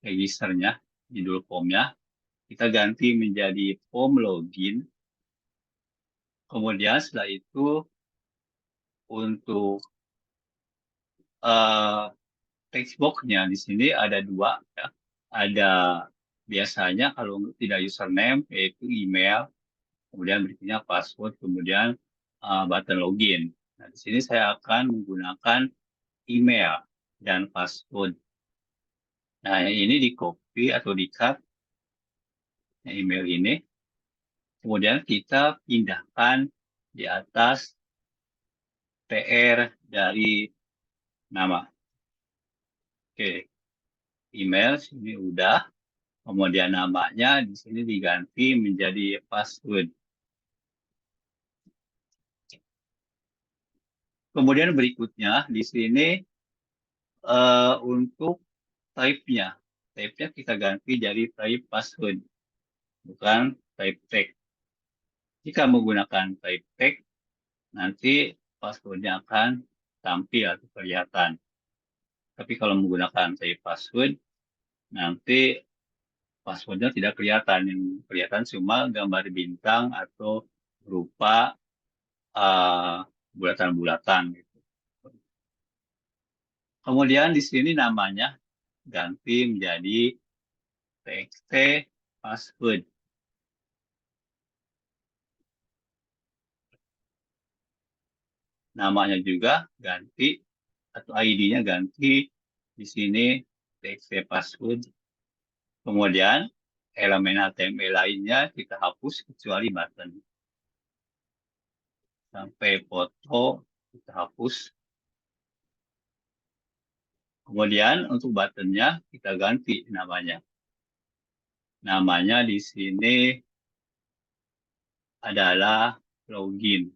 [SPEAKER 1] registernya, judul formnya. Kita ganti menjadi form login. Kemudian setelah itu untuk textbox-nya di sini ada dua. Ya. Ada biasanya kalau tidak username yaitu email, kemudian berikutnya password, kemudian button login. Nah, di sini saya akan menggunakan email dan password. Nah, ini di copy atau di cut email ini. Kemudian kita pindahkan di atas PR dari nama. Oke, email sini udah. Kemudian namanya di sini diganti menjadi password. Kemudian berikutnya di sini untuk type-nya. Type-nya kita ganti jadi type password, bukan type text. Jika menggunakan type text, nanti passwordnya akan tampil atau kelihatan. Tapi kalau menggunakan type password, nanti passwordnya tidak kelihatan. Yang kelihatan cuma gambar bintang atau berupa bulatan-bulatan. Gitu. Kemudian di sini namanya ganti menjadi txt password. Namanya juga ganti atau ID-nya ganti di sini txt password. Kemudian elemen HTML lainnya kita hapus kecuali button. Sampai foto kita hapus. Kemudian untuk buttonnya kita ganti namanya. Namanya di sini adalah login.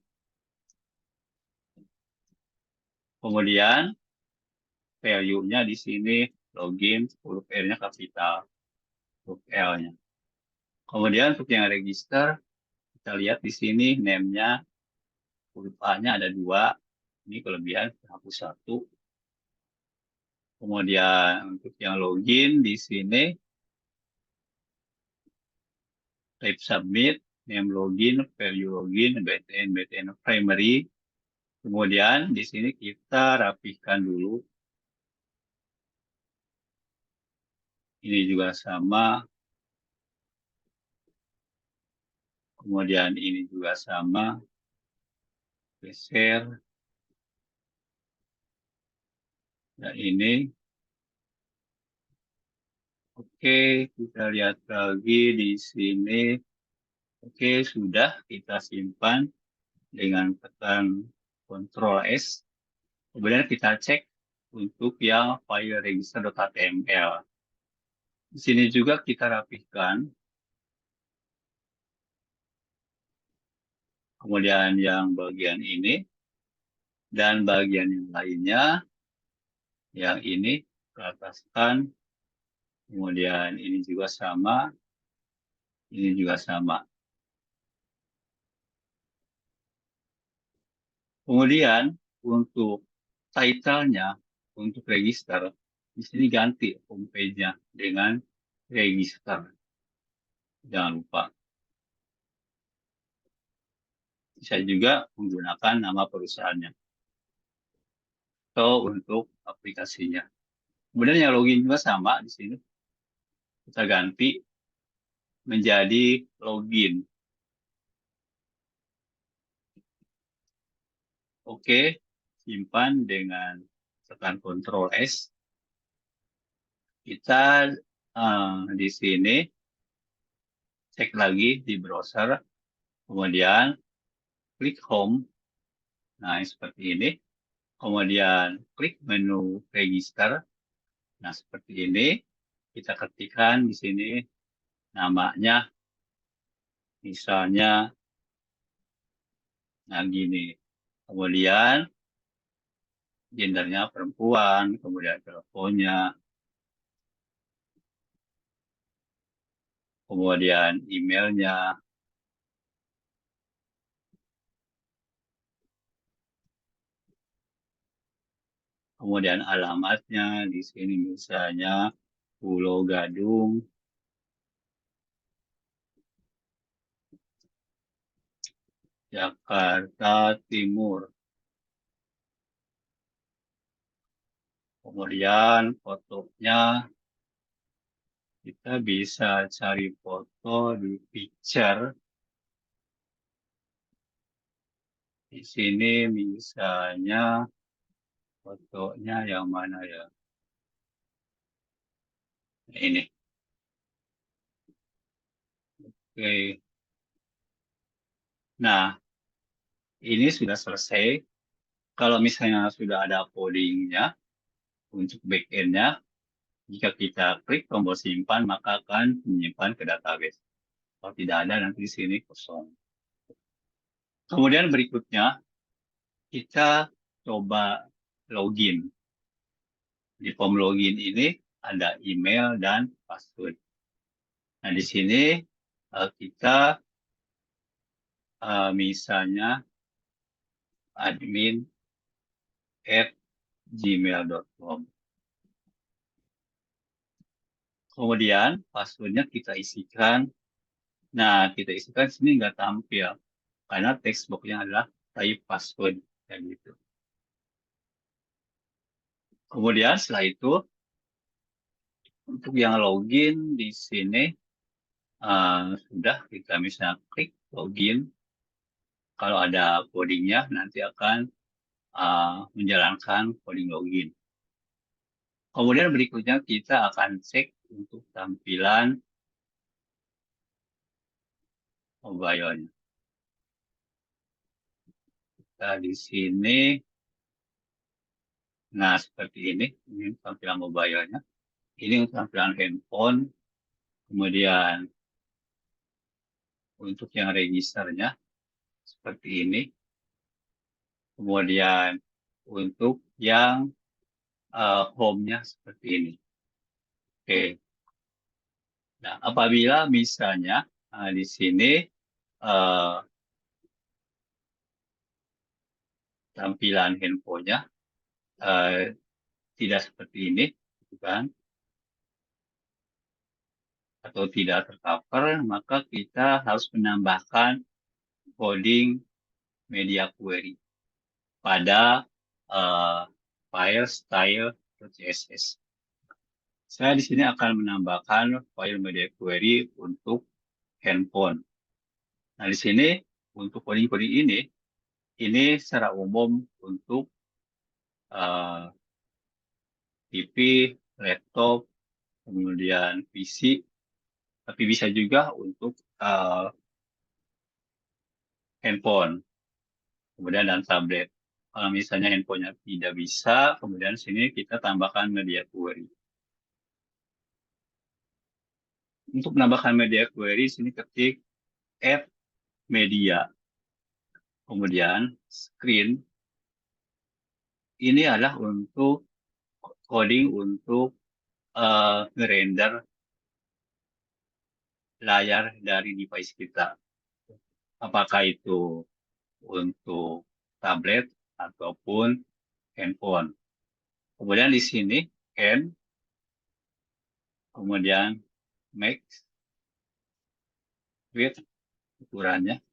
[SPEAKER 1] Kemudian value-nya di sini login, huruf R-nya kapital, huruf L-nya. Kemudian untuk yang register, kita lihat di sini name-nya, huruf A-nya ada 2. Ini kelebihan, hapus 1. Kemudian untuk yang login di sini, type submit, name login, value login, BTN primary. Kemudian di sini kita rapihkan dulu. Ini juga sama. Kemudian ini juga sama. Geser. Dan ini. Oke, kita lihat lagi di sini. Oke, sudah kita simpan dengan tekan Ctrl S. Kemudian kita cek untuk yang file register.html. Di sini juga kita rapihkan. Kemudian yang bagian ini dan bagian yang lainnya Yang ini ke ataskan, kemudian ini juga sama, ini juga sama. Kemudian untuk title-nya, untuk register, di sini ganti homepage-nya dengan register. Jangan lupa. Bisa juga menggunakan nama perusahaannya atau untuk aplikasinya. Kemudian yang login juga sama di sini. Kita ganti menjadi login. Oke, simpan dengan tekan Ctrl S. Kita di sini cek lagi di browser, kemudian klik Home. Nah, seperti ini. Kemudian klik menu Register. Nah, seperti ini. Kita ketikkan di sini namanya, misalnya, nah gini. Kemudian gendernya perempuan, kemudian teleponnya, kemudian emailnya, kemudian alamatnya di sini misalnya Pulau Gadung, Jakarta Timur. Kemudian fotonya kita bisa cari foto di picture. Di sini misalnya fotonya yang mana ya? Ini. Oke. Nah, ini sudah selesai. Kalau misalnya sudah ada codingnya untuk backend-nya, jika kita klik tombol simpan, maka akan menyimpan ke database. Kalau tidak ada, nanti di sini kosong. Kemudian berikutnya, kita coba login. Di form login ini ada email dan password. Nah, di sini kita misalnya admin@gmail.com. Kemudian passwordnya kita isikan. Nah, kita isikan sini nggak tampil karena text box-nya adalah type password kayak gitu. Kemudian setelah itu untuk yang login di sini sudah kita bisa klik login. Kalau ada codingnya nanti akan menjalankan coding login. Kemudian berikutnya kita akan cek untuk tampilan mobile-nya. Kita di sini, nah seperti ini tampilan mobile-nya. Ini untuk tampilan handphone, kemudian untuk yang registernya seperti ini. Kemudian untuk yang home-nya seperti ini. Oke. Nah, apabila misalnya di sini tampilan handphonenya tidak seperti ini, kan? Atau tidak tercover, maka kita harus menambahkan coding media query pada file style.css. Saya di sini akan menambahkan file media query untuk handphone. Nah, di sini untuk coding-coding ini secara umum untuk TV, laptop, kemudian PC, tapi bisa juga untuk handphone, kemudian dan tablet. Kalau misalnya handphonenya tidak bisa, kemudian sini kita tambahkan media query. Untuk menambahkan media query, sini ketik add media. Kemudian screen. Ini adalah untuk coding untuk ngerender layar dari device kita. Apakah itu untuk tablet ataupun handphone. Kemudian di sini can, kemudian max, width, ukurannya.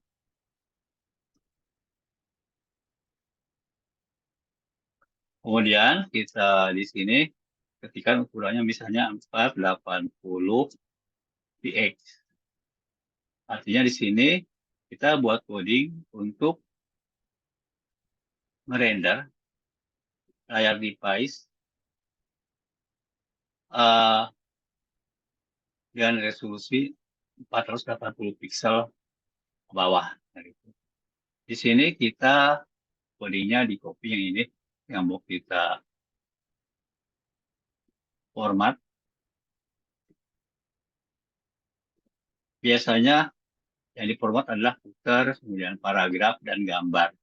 [SPEAKER 1] Kemudian kita di sini ketikkan ukurannya misalnya 480 px. Artinya di sini kita buat coding untuk merender layar device dengan resolusi 480 pixel ke bawah. Di sini kita codingnya di copy yang ini yang mau kita format. Biasanya yang diformat adalah footer, kemudian paragraf, dan gambar.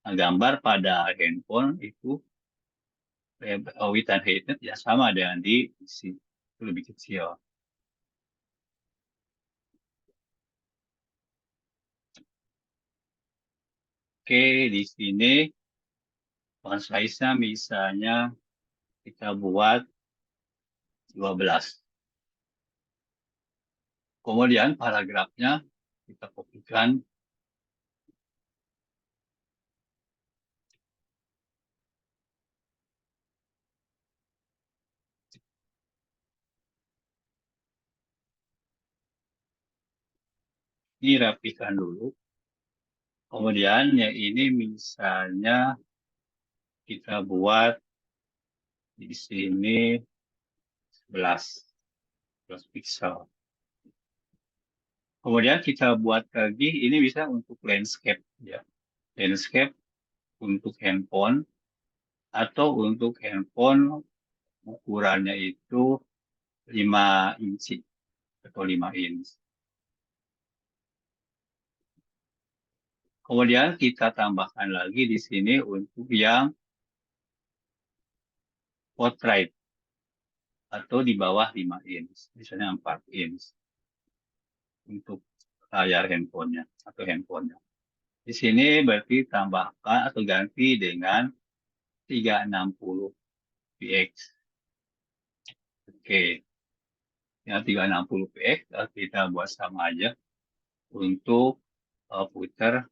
[SPEAKER 1] Nah, gambar pada handphone itu width and height-nya tidak sama dengan di PC. Itu lebih kecil. Oke, di sini font size-nya misalnya kita buat 12. Kemudian paragrafnya kita kopikan. Ini rapikan dulu. Kemudian yang ini misalnya kita buat di sini 11 pixel. Kemudian kita buat lagi, ini bisa untuk landscape. Ya. Landscape untuk handphone atau untuk handphone ukurannya itu 5 inci atau 5 inch. Kemudian kita tambahkan lagi di sini untuk yang portrait atau di bawah 5 inch, misalnya 4 inch untuk layar handphonenya atau handphonenya. Di sini berarti tambahkan atau ganti dengan 360 px. Oke, yang 360 px kita buat sama aja untuk footer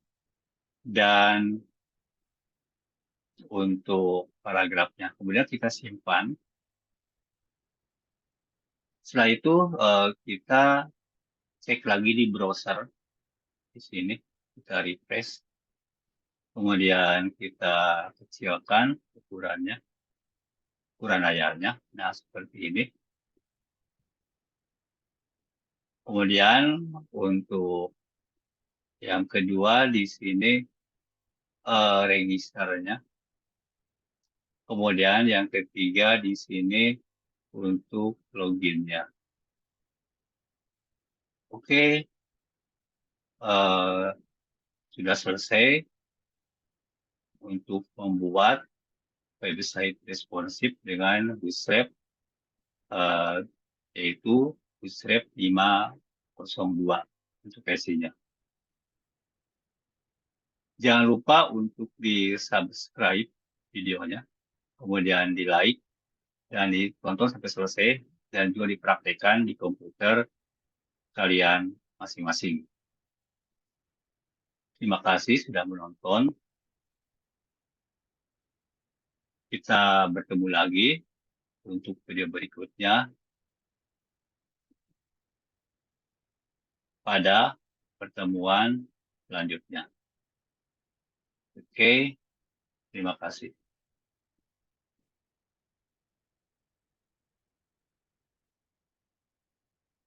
[SPEAKER 1] dan untuk paragrafnya. Kemudian kita simpan. Setelah itu kita cek lagi di browser. Di sini kita refresh. Kemudian kita kecilkan ukurannya, ukuran layarnya. Nah, seperti ini. Kemudian untuk yang kedua di sini registernya. Kemudian yang ketiga di sini untuk loginnya. Oke, sudah selesai untuk membuat website responsif dengan Bootstrap, yaitu Bootstrap 5.02 untuk versinya. Jangan lupa untuk di-subscribe videonya, kemudian di-like, dan ditonton sampai selesai, dan juga dipraktekkan di komputer kalian masing-masing. Terima kasih sudah menonton. Kita bertemu lagi untuk video berikutnya pada pertemuan selanjutnya. Oke, terima kasih.